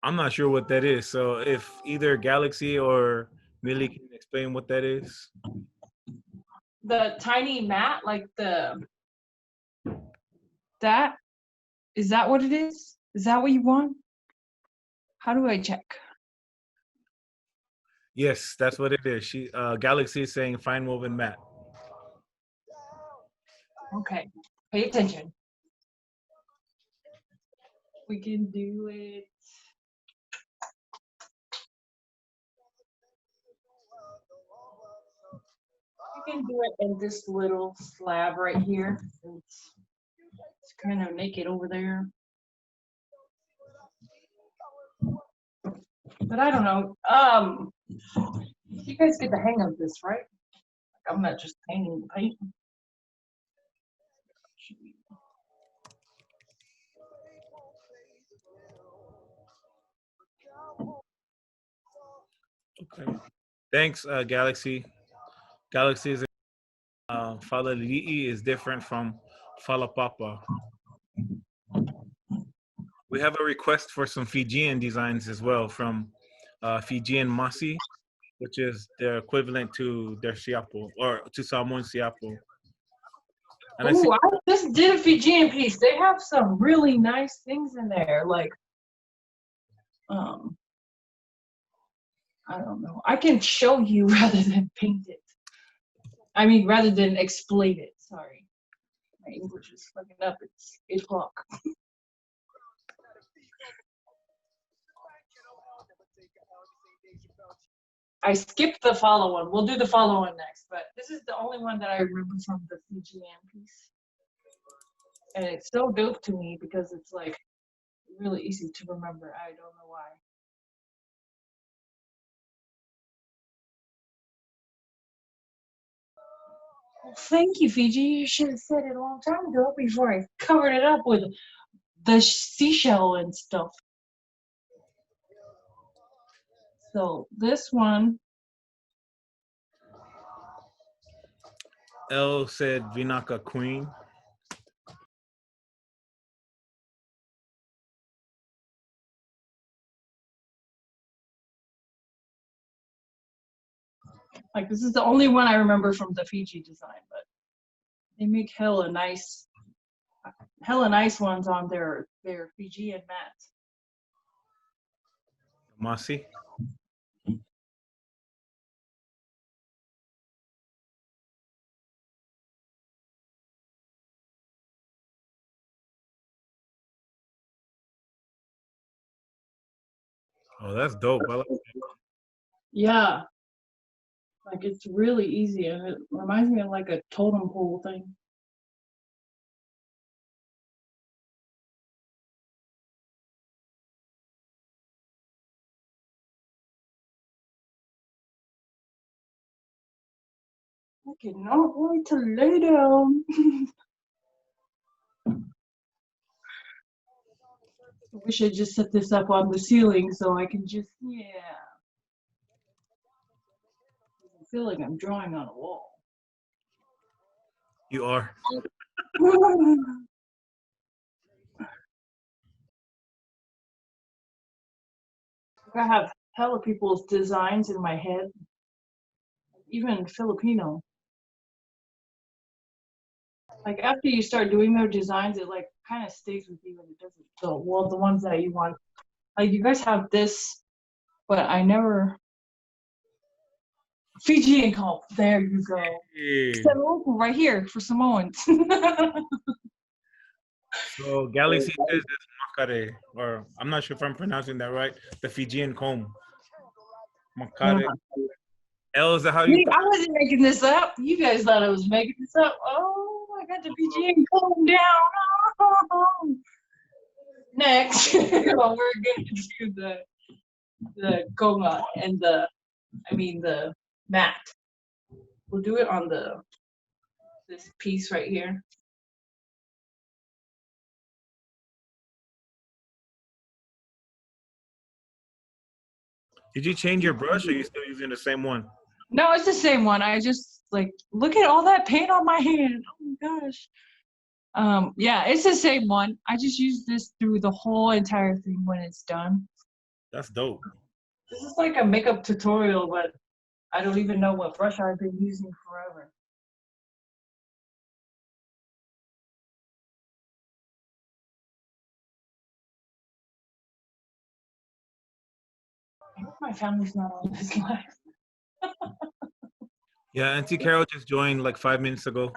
I'm not sure what that is. So if either Galaxy or Mili can explain what that is. The tiny mat, like that, is that what it is? Is that what you want? How do I check? Yes, that's what it is. Galaxy is saying fine woven mat. Okay, pay attention. We can do it. You can do it in this little slab right here. It's kind of naked over there. But I don't know. You guys get the hang of this, right? Like, I'm not just painting the paint. Okay. Thanks, Galaxy. Galaxy is Fala Lili'i is different from Fala Papa. We have a request for some Fijian designs as well from Fijian Masi, which is their equivalent to their Siapo or to Samoan Siapo. And I see Ooh, I just did a Fijian piece. They have some really nice things in there. Like, I don't know. I can show you rather than paint it. I mean, rather than explain it. Sorry. My English is fucking up. It's 8 o'clock. I skipped the follow one. We'll do the follow one next, but this is the only one that I remember from the Fijian piece. And it's so dope to me because it's like really easy to remember. I don't know why. Well, thank you, Fiji. You should have said it a long time ago before I covered it up with the seashell and stuff. So this one. L said Vinaka Queen. Like, this is the only one I remember from the Fiji design, but they make hella nice ones on their Fijian mats. Masi. Oh, that's dope. I like that. Yeah, like it's really easy, and it reminds me of like a totem pole thing. I cannot wait to lay down. I wish I just set this up on the ceiling so I can just, yeah. I feel like I'm drawing on a wall. You are. I have hella people's designs in my head, even Filipino. Like after you start doing their designs, it like kind of stays with you and it doesn't. So, well, the ones that you want, like you guys have this, but I never. Fijian cult. There you go. Yeah. So right here for Samoans. So Galaxy says it's makare, or I'm not sure if I'm pronouncing that right. The Fijian comb. Makare. L, is that how you Me, I wasn't making this up. You guys thought I was making this up. Oh, I got the Fijian calm down. Oh. Next, well, we're gonna do the goma and the mat. We'll do it on this piece right here. Did you change your brush, or are you still using the same one? No, it's the same one. I just like look at all that paint on my hand. Oh my gosh. Yeah, it's the same one. I just use this through the whole entire thing when it's done. That's dope. This is like a makeup tutorial, but I don't even know what brush I've been using forever. I hope my family's not on this live. Yeah, Auntie Carol just joined like 5 minutes ago.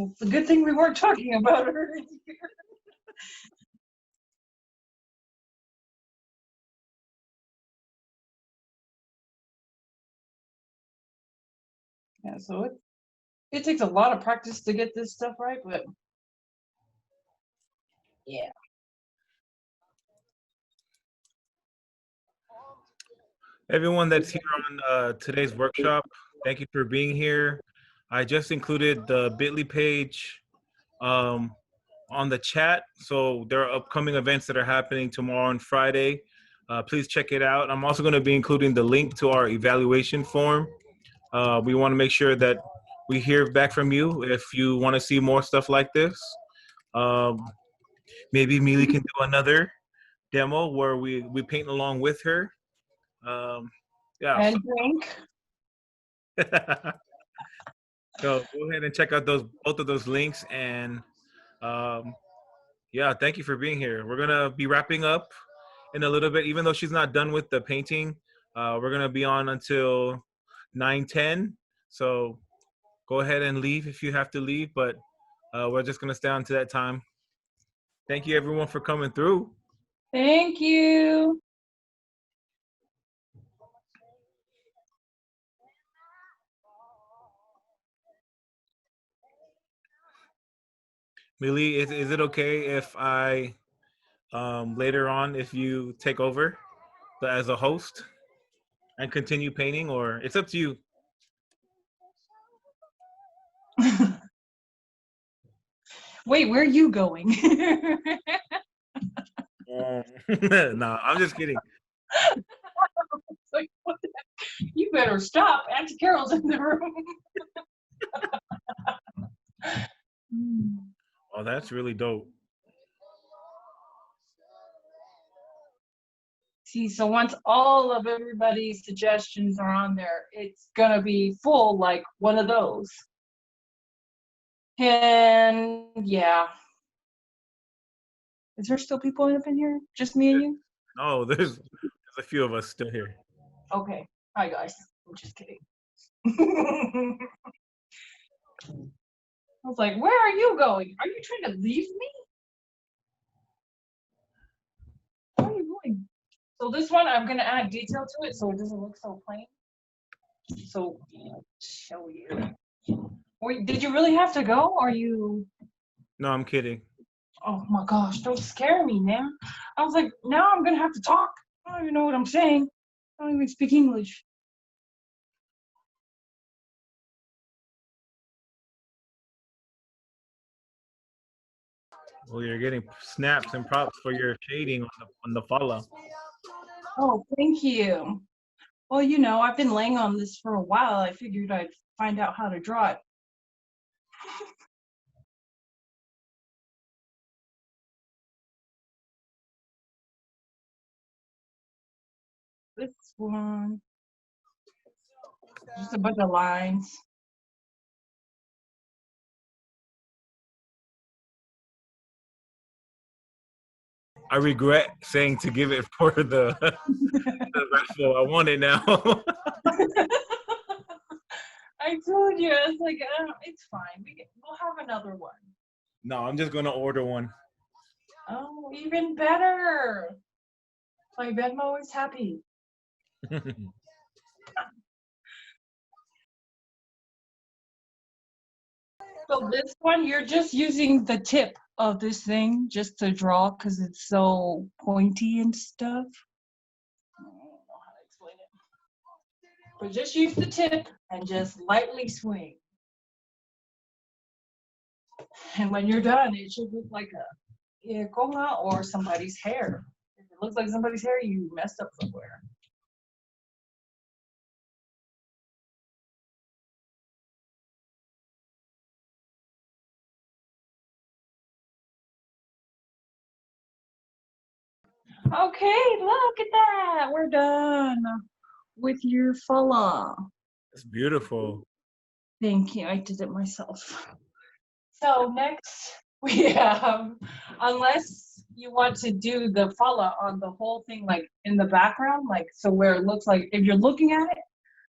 It's a good thing we weren't talking about her. Yeah, so it takes a lot of practice to get this stuff right, but yeah. Everyone that's here on today's workshop, thank you for being here. I just included the bit.ly page on the chat. So there are upcoming events that are happening tomorrow and Friday. Please check it out. I'm also going to be including the link to our evaluation form. We want to make sure that we hear back from you if you want to see more stuff like this. Maybe Mili can do another demo where we paint along with her. Yeah. And drink. So go ahead and check out both of those links, and yeah, thank you for being here. We're gonna be wrapping up in a little bit, even though she's not done with the painting. We're gonna be on until 9:10. So go ahead and leave if you have to leave, but we're just gonna stay on to that time. Thank you everyone for coming through. Thank you. Mili, is it okay if I later on if you take over as a host and continue painting, or it's up to you? Wait, where are you going? No, I'm just kidding. Like, what the heck? You better stop. Auntie Carol's in the room. Oh, that's really dope. See, so once all of everybody's suggestions are on there, it's gonna be full like one of those. And yeah. Is there still people up in here? Just me and you? No, there's a few of us still here. Okay. Hi guys. I'm just kidding. I was like, where are you going? Are you trying to leave me? Where are you going? So this one, I'm gonna add detail to it so it doesn't look so plain. So, show you. Wait, did you really have to go? Or you? No, I'm kidding. Oh my gosh, don't scare me, man. I was like, now I'm gonna have to talk. I don't even know what I'm saying. I don't even speak English. Well, you're getting snaps and props for your shading on the follow. Oh, thank you. Well, you know, I've been laying on this for a while. I figured I'd find out how to draw it. This one, just a bunch of lines. I regret saying to give it for the raffle. I want it now. I told you, I was like, it's fine. We'll have another one. No, I'm just gonna order one. Oh, even better. My Venmo is happy. So this one, you're just using the tip of this thing just to draw because it's so pointy and stuff. I don't know how to explain it. But just use the tip and just lightly swing. And when you're done, it should look like a conga or somebody's hair. If it looks like somebody's hair, you messed up somewhere. Okay, look at that. We're done with your fala. It's beautiful. Thank you. I did it myself. So next we have, unless you want to do the fala on the whole thing, like in the background, like so where it looks like if you're looking at it,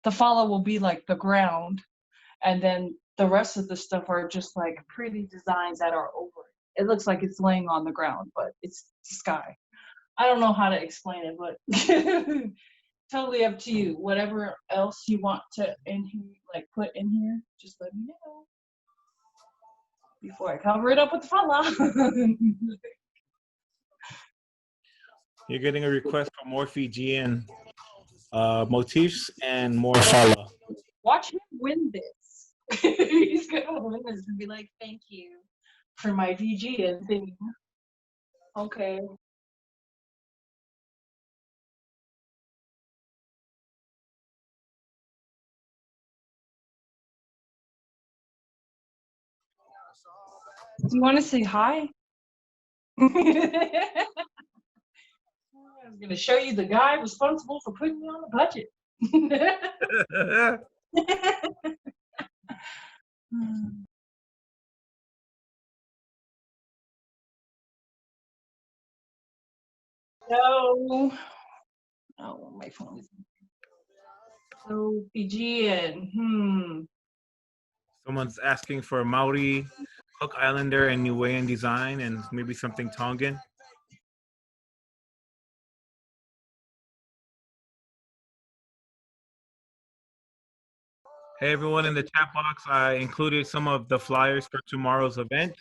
the fala will be like the ground, and then the rest of the stuff are just like pretty designs that are over it. It looks like it's laying on the ground, but it's sky. I don't know how to explain it, but totally up to you. Whatever else you want to like put in here, just let me know before I cover it up with the fala. You're getting a request for more Fijian motifs and more fala. Watch him win this. He's gonna win this and be like, "Thank you for my Fijian thing." Okay. Do you want to say hi? I was gonna show you the guy responsible for putting me on the budget. No. Oh, my phone is so Fijian. Someone's asking for a Maori, Cook Islander, and Niuean design, and maybe something Tongan. Hey, everyone in the chat box, I included some of the flyers for tomorrow's event.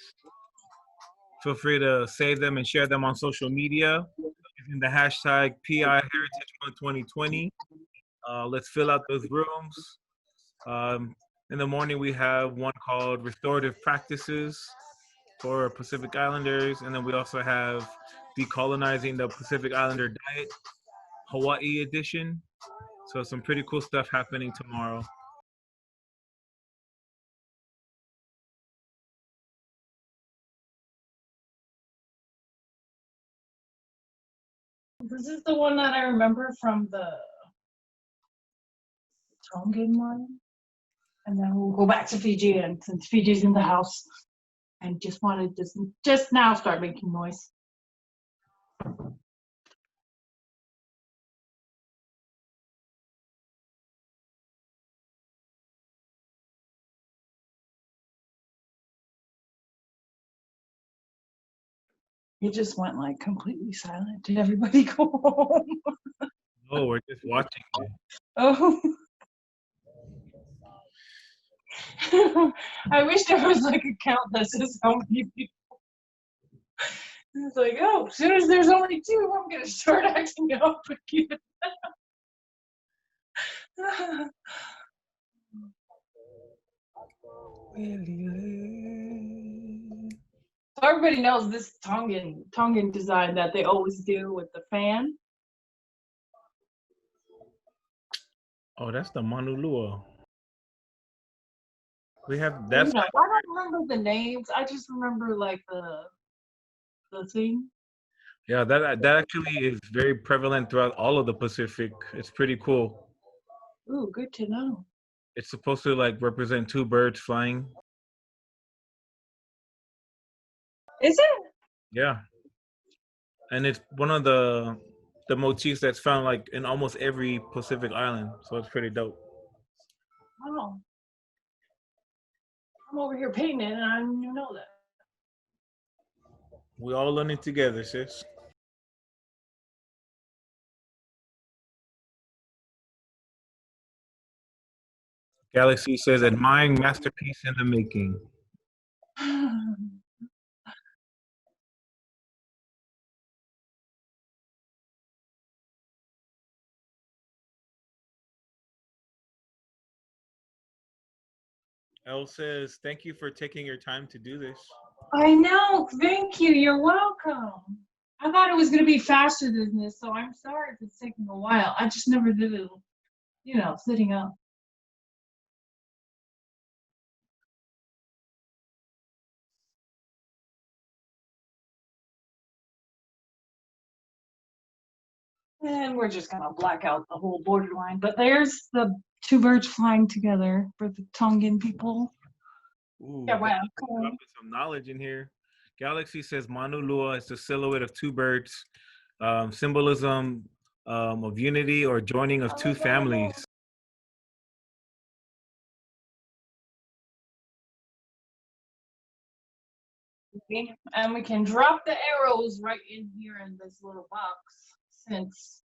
Feel free to save them and share them on social media using the hashtag PI Heritage Month 2020. Let's fill out those rooms. In the morning, we have one called Restorative Practices for Pacific Islanders. And then we also have Decolonizing the Pacific Islander Diet, Hawaii edition. So some pretty cool stuff happening tomorrow. This is the one that I remember from the Tongan one. And then we'll go back to Fijian since Fiji's in the house and just wanted to just now start making noise. It just went like completely silent. Did everybody go home? Oh, we're just watching it. Oh. I wish there was like a count that says how many people. It's like, oh, as soon as there's only 2, I'm gonna start acting up again. So everybody knows this Tongan design that they always do with the fan. Oh, that's the Manulua. We have You that's know, I don't remember the names. I just remember like the thing. yeah, that actually is very prevalent throughout all of the Pacific. It's pretty cool. Ooh, good to know. It's supposed to like represent two birds flying. Is it? Yeah. And it's one of the motifs that's found like in almost every Pacific island. So it's pretty dope. Wow. I'm over here painting it, and I didn't even know that. We all learning together, sis. Galaxy says admiring masterpiece in the making. Elle says, thank you for taking your time to do this. I know. Thank you. You're welcome. I thought it was going to be faster than this, so I'm sorry if it's taking a while. I just never did it, sitting up. And we're just going to black out the whole borderline. But there's the two birds flying together for the Tongan people. Ooh, Yeah, wow. dropping some knowledge in here. Galaxy says Manulua is the silhouette of two birds, symbolism of unity or joining of two families. And we can drop the arrows right in here in this little box since.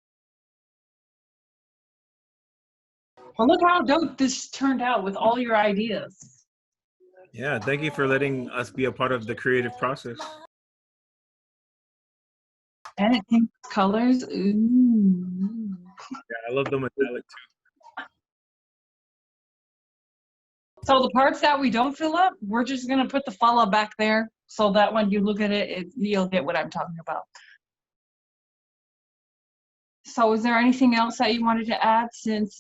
Well, look how dope this turned out with all your ideas. Yeah, thank you for letting us be a part of the creative process. And it thinks colors. Ooh. Yeah, I love the metallic too. So the parts that we don't fill up, we're just gonna put the follow back there so that when you look at it, you'll get what I'm talking about. So is there anything else that you wanted to add since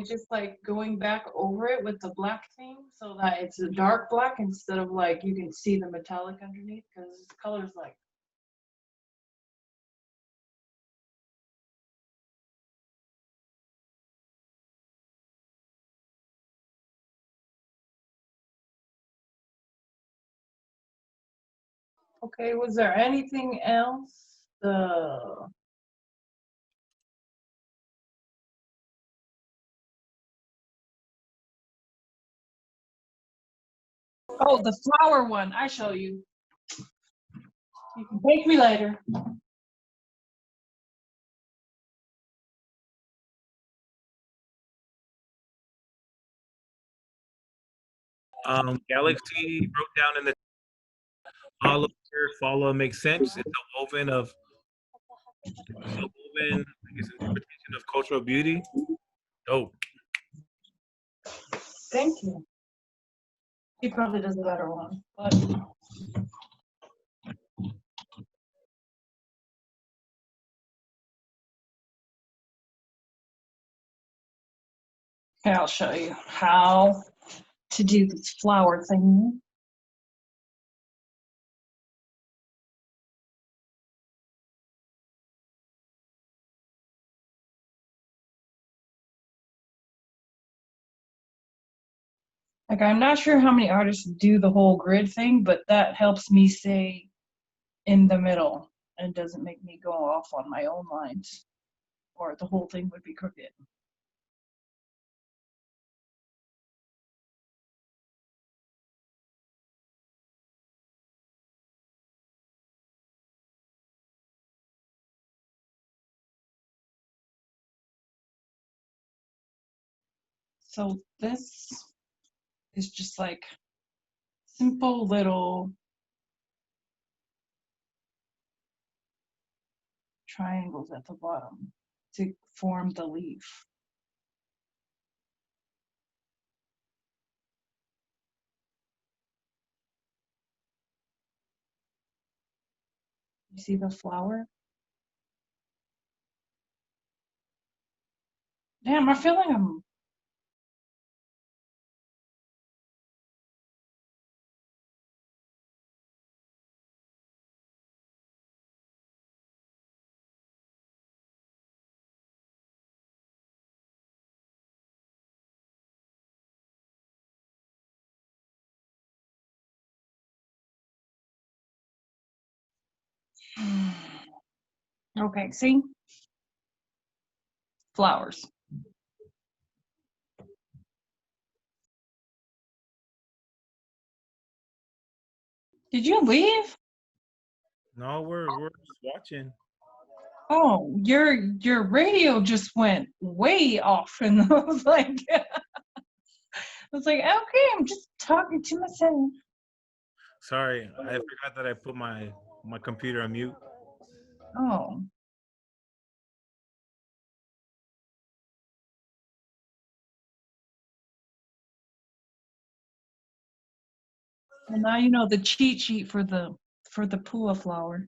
just like going back over it with the black thing so that it's a dark black instead of like you can see the metallic underneath because the color's like. Okay, was there anything else? Oh, the flower one. I show you. You can thank me later. Galaxy wrote down in the all of your follow makes sense. It's a woven of I guess, interpretation of cultural beauty. Dope. Thank you. He probably does a better one, but here, I'll show you how to do this flower thing. Like, I'm not sure how many artists do the whole grid thing, but that helps me stay in the middle and doesn't make me go off on my own lines, or the whole thing would be crooked. So this is just like simple little triangles at the bottom to form the leaf. You see the flower? Damn, I feel like I'm. Okay, see? Flowers. Did you leave? No, we're just watching. Oh, your radio just went way off, and I was like, okay, I'm just talking to myself. Sorry, I forgot that I put my computer on mute. Oh. Well, now you know the cheat sheet for the pua flower.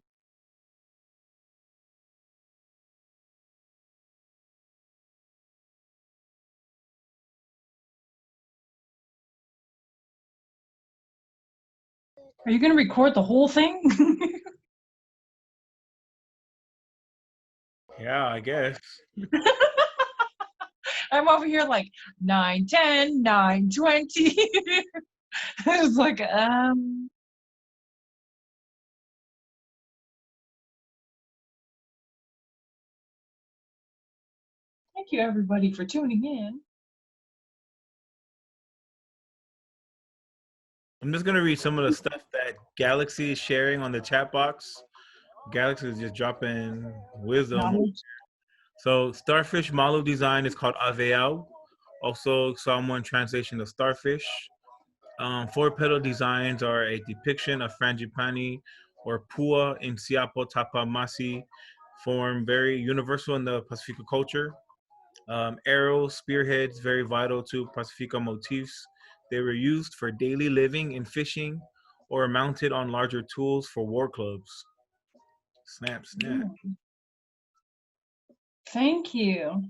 Are you gonna record the whole thing? Yeah, I guess. I'm over here like 9:10, 9:20. I was like, thank you everybody for tuning in. I'm just gonna read some of the stuff that Galaxy is sharing on the chat box. Galaxy is just dropping wisdom. Knowledge. So starfish model design is called Aveao. Also, someone translation of starfish. Four petal designs are a depiction of frangipani or pua in Siapo Tapamasi form, very universal in the Pacifica culture. Arrows, spearheads, very vital to Pacifica motifs. They were used for daily living and fishing or mounted on larger tools for war clubs. Snap, snap. Thank you.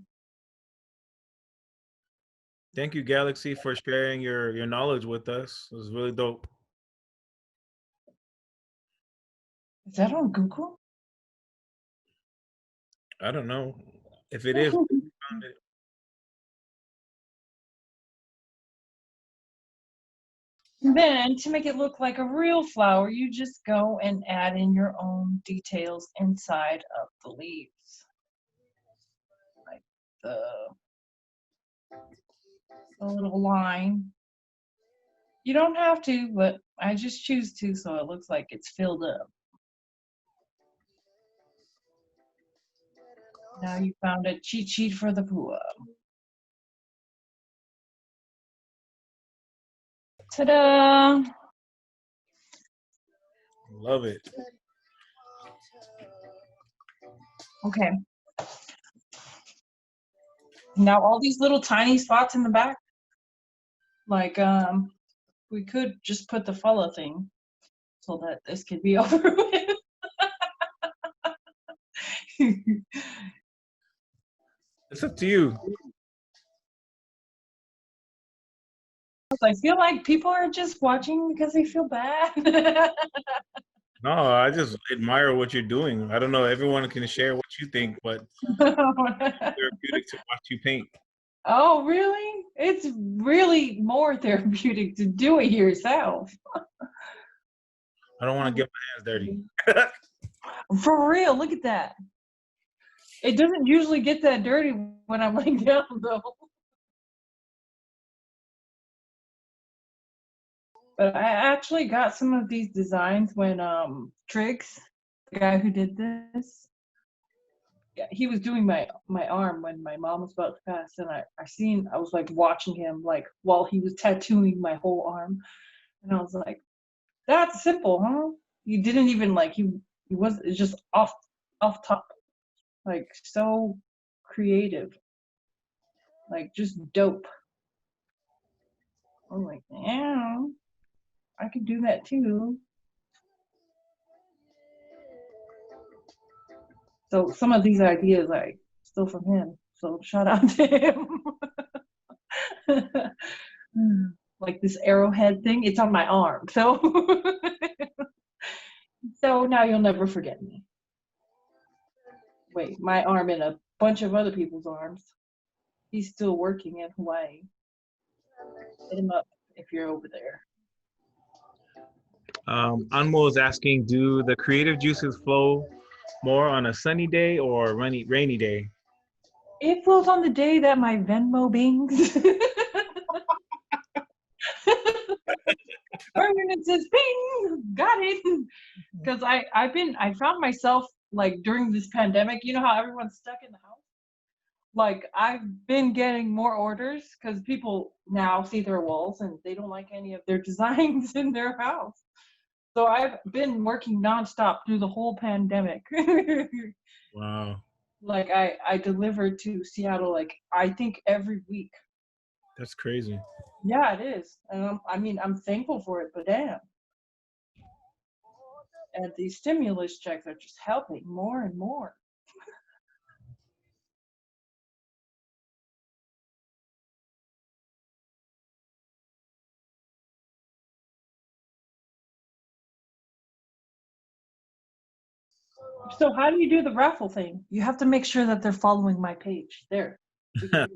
Thank you, Galaxy, for sharing your knowledge with us. It was really dope. Is that on Google? I don't know. If it is, found it. Then, to make it look like a real flower, you just go and add in your own details inside of the leaves. Like the little line. You don't have to, but I just choose to so it looks like it's filled up. Now you found a cheat sheet for the pua. Ta-da! Love it. Okay. Now all these little tiny spots in the back, like we could just put the follow thing so that this could be over with. It's up to you. I feel like people are just watching because they feel bad. No, I just admire what you're doing. I don't know. Everyone can share what you think, but therapeutic to watch you paint. Oh, really? It's really more therapeutic to do it yourself. I don't want to get my hands dirty. For real, look at that. It doesn't usually get that dirty when I'm laying down, though. But I actually got some of these designs when Triggs, the guy who did this, yeah, he was doing my arm when my mom was about to pass, and I was like watching him like while he was tattooing my whole arm, and I was like, that's simple, huh? You didn't even like he was it's just off top, like so creative, like just dope. I'm like, yeah, I could do that too. So some of these ideas I still from him. So shout out to him. Like this arrowhead thing, it's on my arm. So so now you'll never forget me. Wait, my arm and a bunch of other people's arms. He's still working in Hawaii. Hit him up if you're over there. Anmo is asking, do the creative juices flow more on a sunny day or rainy day? It flows on the day that my Venmo bings. And it says bing, got it. Because I found myself like during this pandemic, you know how everyone's stuck in the house? Like I've been getting more orders because people now see their walls and they don't like any of their designs in their house. So I've been working nonstop through the whole pandemic. Wow. Like I delivered to Seattle like I think every week. That's crazy. Yeah, it is. And I'm thankful for it, but damn. And these stimulus checks are just helping more and more. So how do you do the raffle thing? You have to make sure that they're following my page. There. That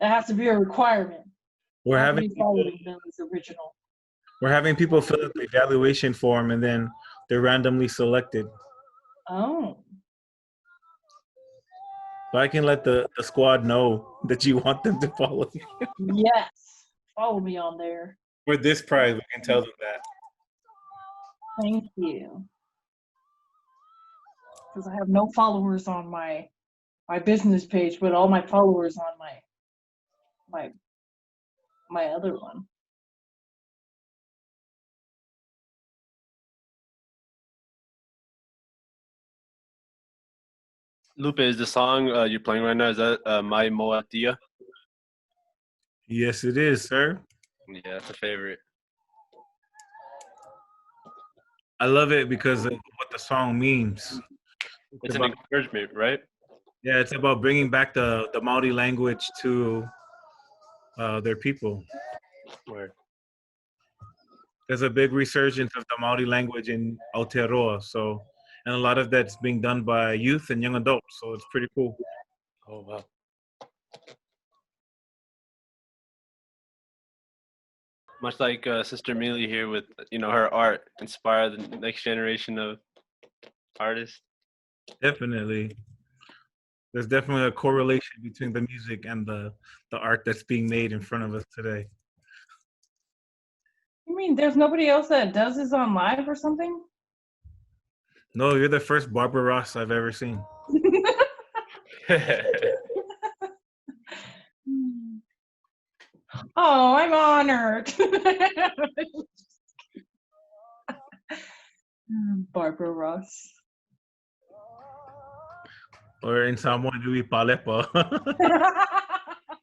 has to be a requirement. We're They have to having be following Millie's original. we're having people fill out the evaluation form and then they're randomly selected. Oh. But I can let the squad know that you want them to follow you. Yes. Follow me on there. For this prize, we can tell them that. Thank you. Because I have no followers on my business page, but all my followers on my other one. Lupe, is the song you're playing right now, is that My Moa Tia? Yes, it is, sir. Yeah, it's a favorite. I love it because of what the song means. It's an encouragement, right? Yeah, it's about bringing back the Maori language to their people. Word. There's a big resurgence of the Maori language in Aotearoa, so, and a lot of that's being done by youth and young adults, so it's pretty cool. Oh, wow. Much like Sister Mili here with, her art, inspire the next generation of artists. Definitely. There's definitely a correlation between the music and the art that's being made in front of us today. You mean there's nobody else that does this on live or something? No, you're the first Barbara Ross I've ever seen. Oh, I'm honored. Barbara Ross. Or in Samoan, it would be Palepa.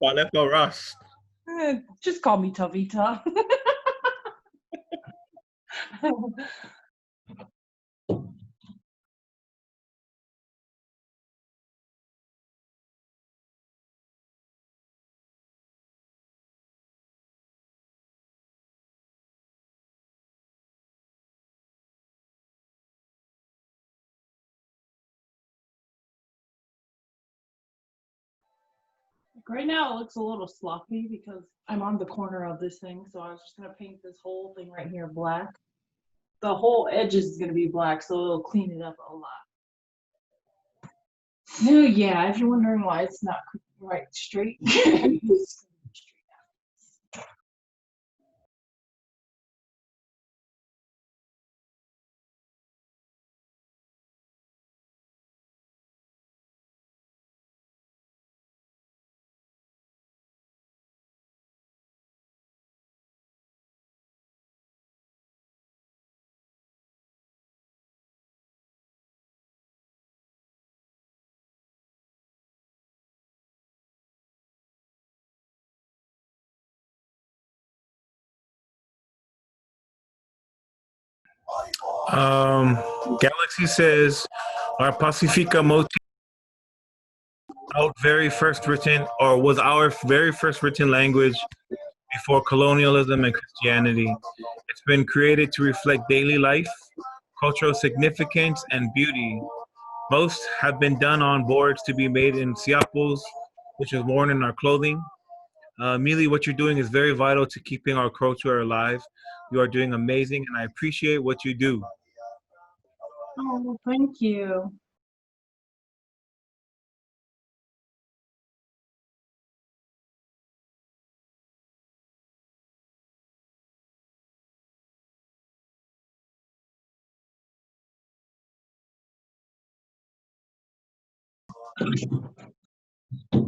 Palepa Ross. Just call me Tavita. Right now it looks a little sloppy because I'm on the corner of this thing, so I was just gonna paint this whole thing right here black. The whole edge is gonna be black, so it'll clean it up a lot. Oh yeah, if you're wondering why it's not right straight. Galaxy says, Our Pacifica motif was our very first written language before colonialism and Christianity. It's been created to reflect daily life, cultural significance, and beauty. Most have been done on boards to be made in siapos, which is worn in our clothing. Mili, what you're doing is very vital to keeping our culture alive. You are doing amazing, and I appreciate what you do. Oh, thank you.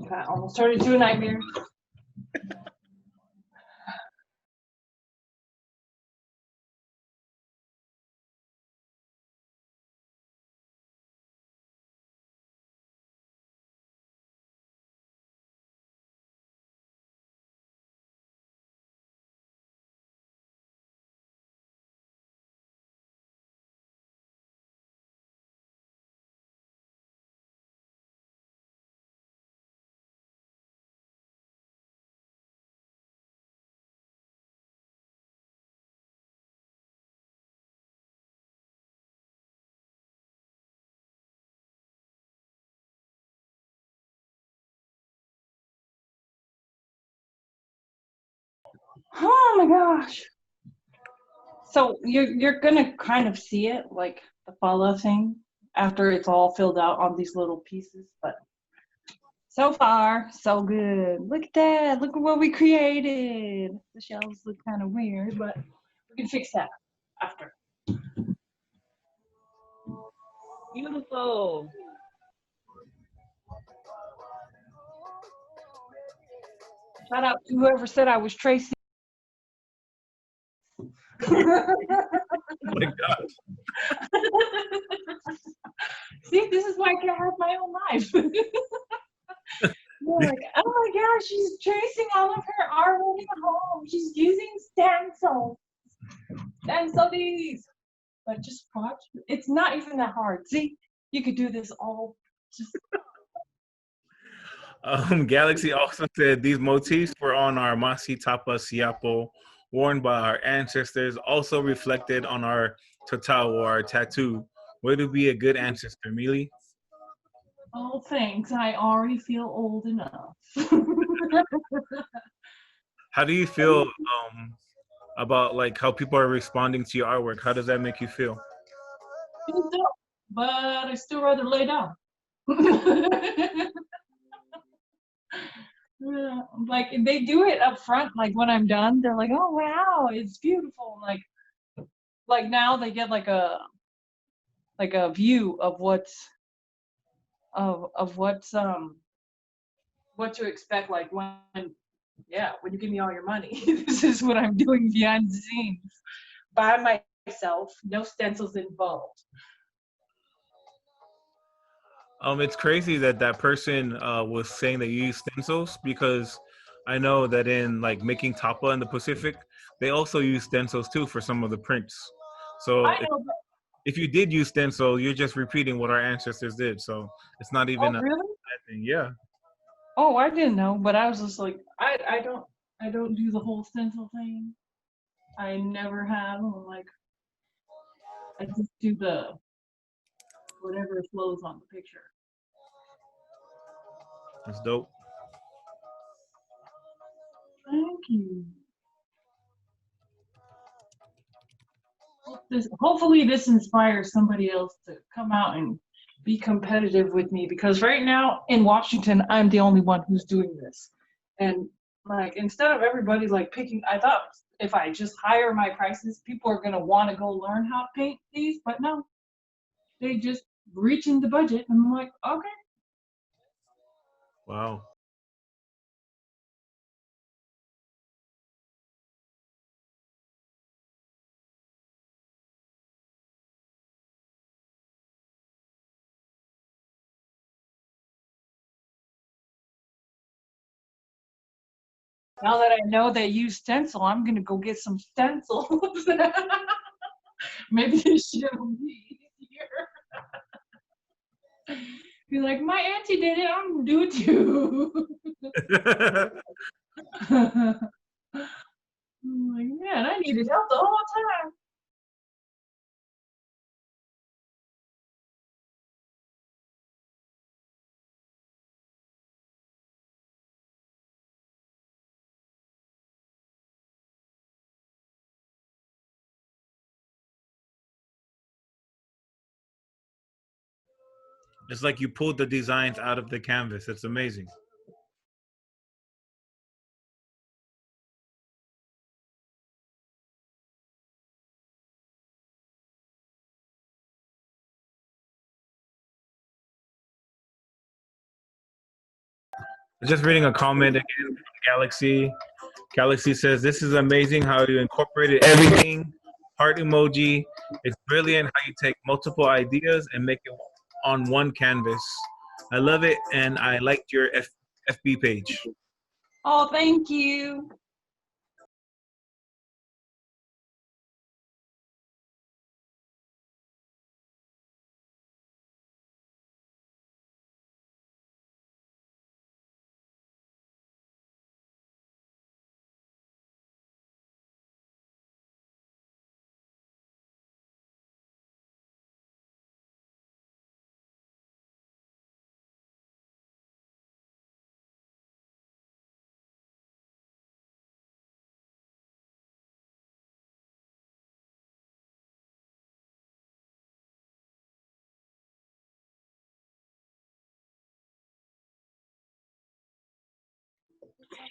That almost turned into a nightmare. Oh my gosh. So you're gonna kind of see it like the follow thing after it's all filled out on these little pieces, but so far so good. Look at that. Look at what we created. The shells look kind of weird, but we can fix that after. Beautiful. Shout out to whoever said I was Tracy. Oh my God. See, this is why I can't have my own life. You're like, oh my gosh, she's tracing all of her artwork at home. She's using stencils. Stencil these. But just watch. It's not even that hard. See, you could do this all just. Galaxy also said these motifs were on our Masi Tapa Siapo, worn by our ancestors, also reflected on our Total or our tattoo. Way to be a good ancestor, Mili. Oh, thanks. I already feel old enough. How do you feel about like how people are responding to your artwork? How does that make you feel? But I still rather lay down. Yeah, like they do it up front, like when I'm done, they're like, "Oh wow, it's beautiful." Like now they get like a view of what's what to expect. Like when when you give me all your money, this is what I'm doing behind the scenes by myself, no stencils involved. It's crazy that that person was saying that you use stencils because I know that in like making tapa in the Pacific, they also use stencils too for some of the prints. So I know. if you did use stencil, you're just repeating what our ancestors did. So it's not even Oh a really? bad thing. Yeah. Oh, I didn't know, but I was just like, I don't do the whole stencil thing. I never have. I'm like, I just do the whatever flows on the picture. That's dope. Thank you. Hopefully this inspires somebody else to come out and be competitive with me, because right now in Washington I'm the only one who's doing this. And like instead of everybody like picking, I thought if I just higher my prices, people are gonna want to go learn how to paint these, but no, they just reach in the budget and I'm like, okay. Wow. Now that I know they use stencil, I'm gonna go get some stencils. Maybe this should be easier. Be like, my auntie did it, I'm gonna do it too. I'm like, man, I needed help the whole time. It's like you pulled the designs out of the canvas. It's amazing. Just reading a comment again from Galaxy. Galaxy says, this is amazing how you incorporated everything. Heart emoji. It's brilliant how you take multiple ideas and make it on one canvas. I love it, and I liked your FB page. Oh, thank you.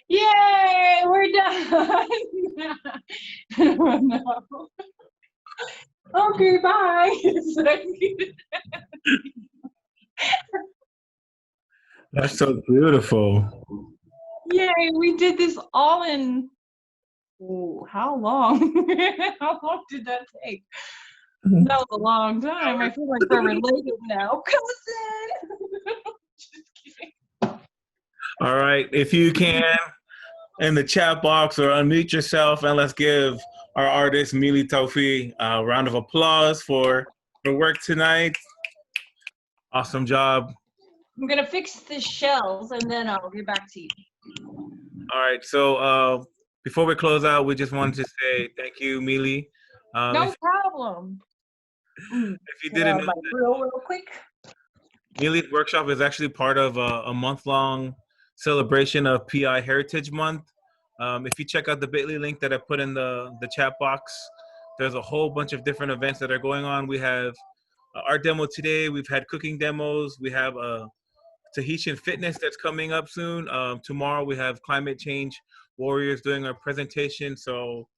Yay, we're done. No. Okay, bye. That's so beautiful. Yay, we did this all in, ooh, how long? How long did that take? That was a long time. I feel like we're related now. Cousin! Just kidding. All right, if you can, in the chat box or unmute yourself, and let's give our artist Mili Taufi a round of applause for her work tonight. Awesome job. I'm gonna fix the shells and then I'll get back to you. All right, so before we close out, we just wanted to say thank you, Mili. No problem. If you didn't know, real quick. Mili's workshop is actually part of a month-long celebration of PI Heritage Month. If you check out the bit.ly link that I put in the chat box, there's a whole bunch of different events that are going on. We have art demo today. We've had cooking demos. We have Tahitian fitness that's coming up soon. Tomorrow we have climate change warriors doing our presentation. So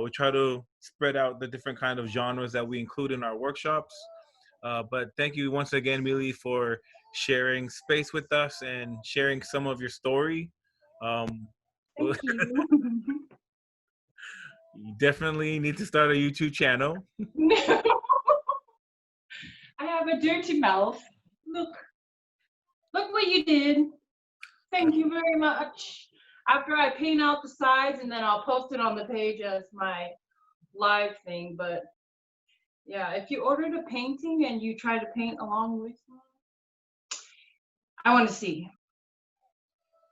we try to spread out the different kind of genres that we include in our workshops. But thank you once again, Mili, for sharing space with us and sharing some of your story. Thank you. You definitely need to start a YouTube channel. No. I have a dirty mouth. Look what you did. Thank you very much. After I paint out the sides and then I'll post it on the page as my live thing. But yeah, if you ordered a painting and you try to paint along with me, I want to see.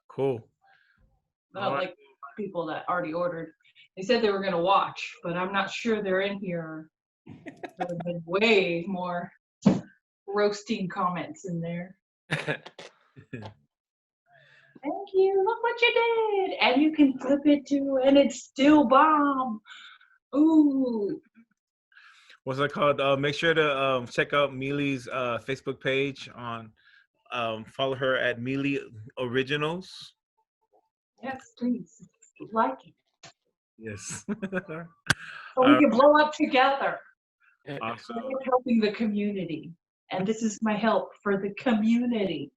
Cool. Not like people that already ordered. They said they were going to watch, but I'm not sure they're in here. There have been way more roasting comments in there. Thank you. Look what you did. And you can flip it too, and it's still bomb. Ooh. What's that called? Make sure to check out Mili's Facebook page on follow her at Mili Originals. Yes, please. Like it. Yes. So we can blow up together. Awesome. I'm helping the community. And this is my help for the community.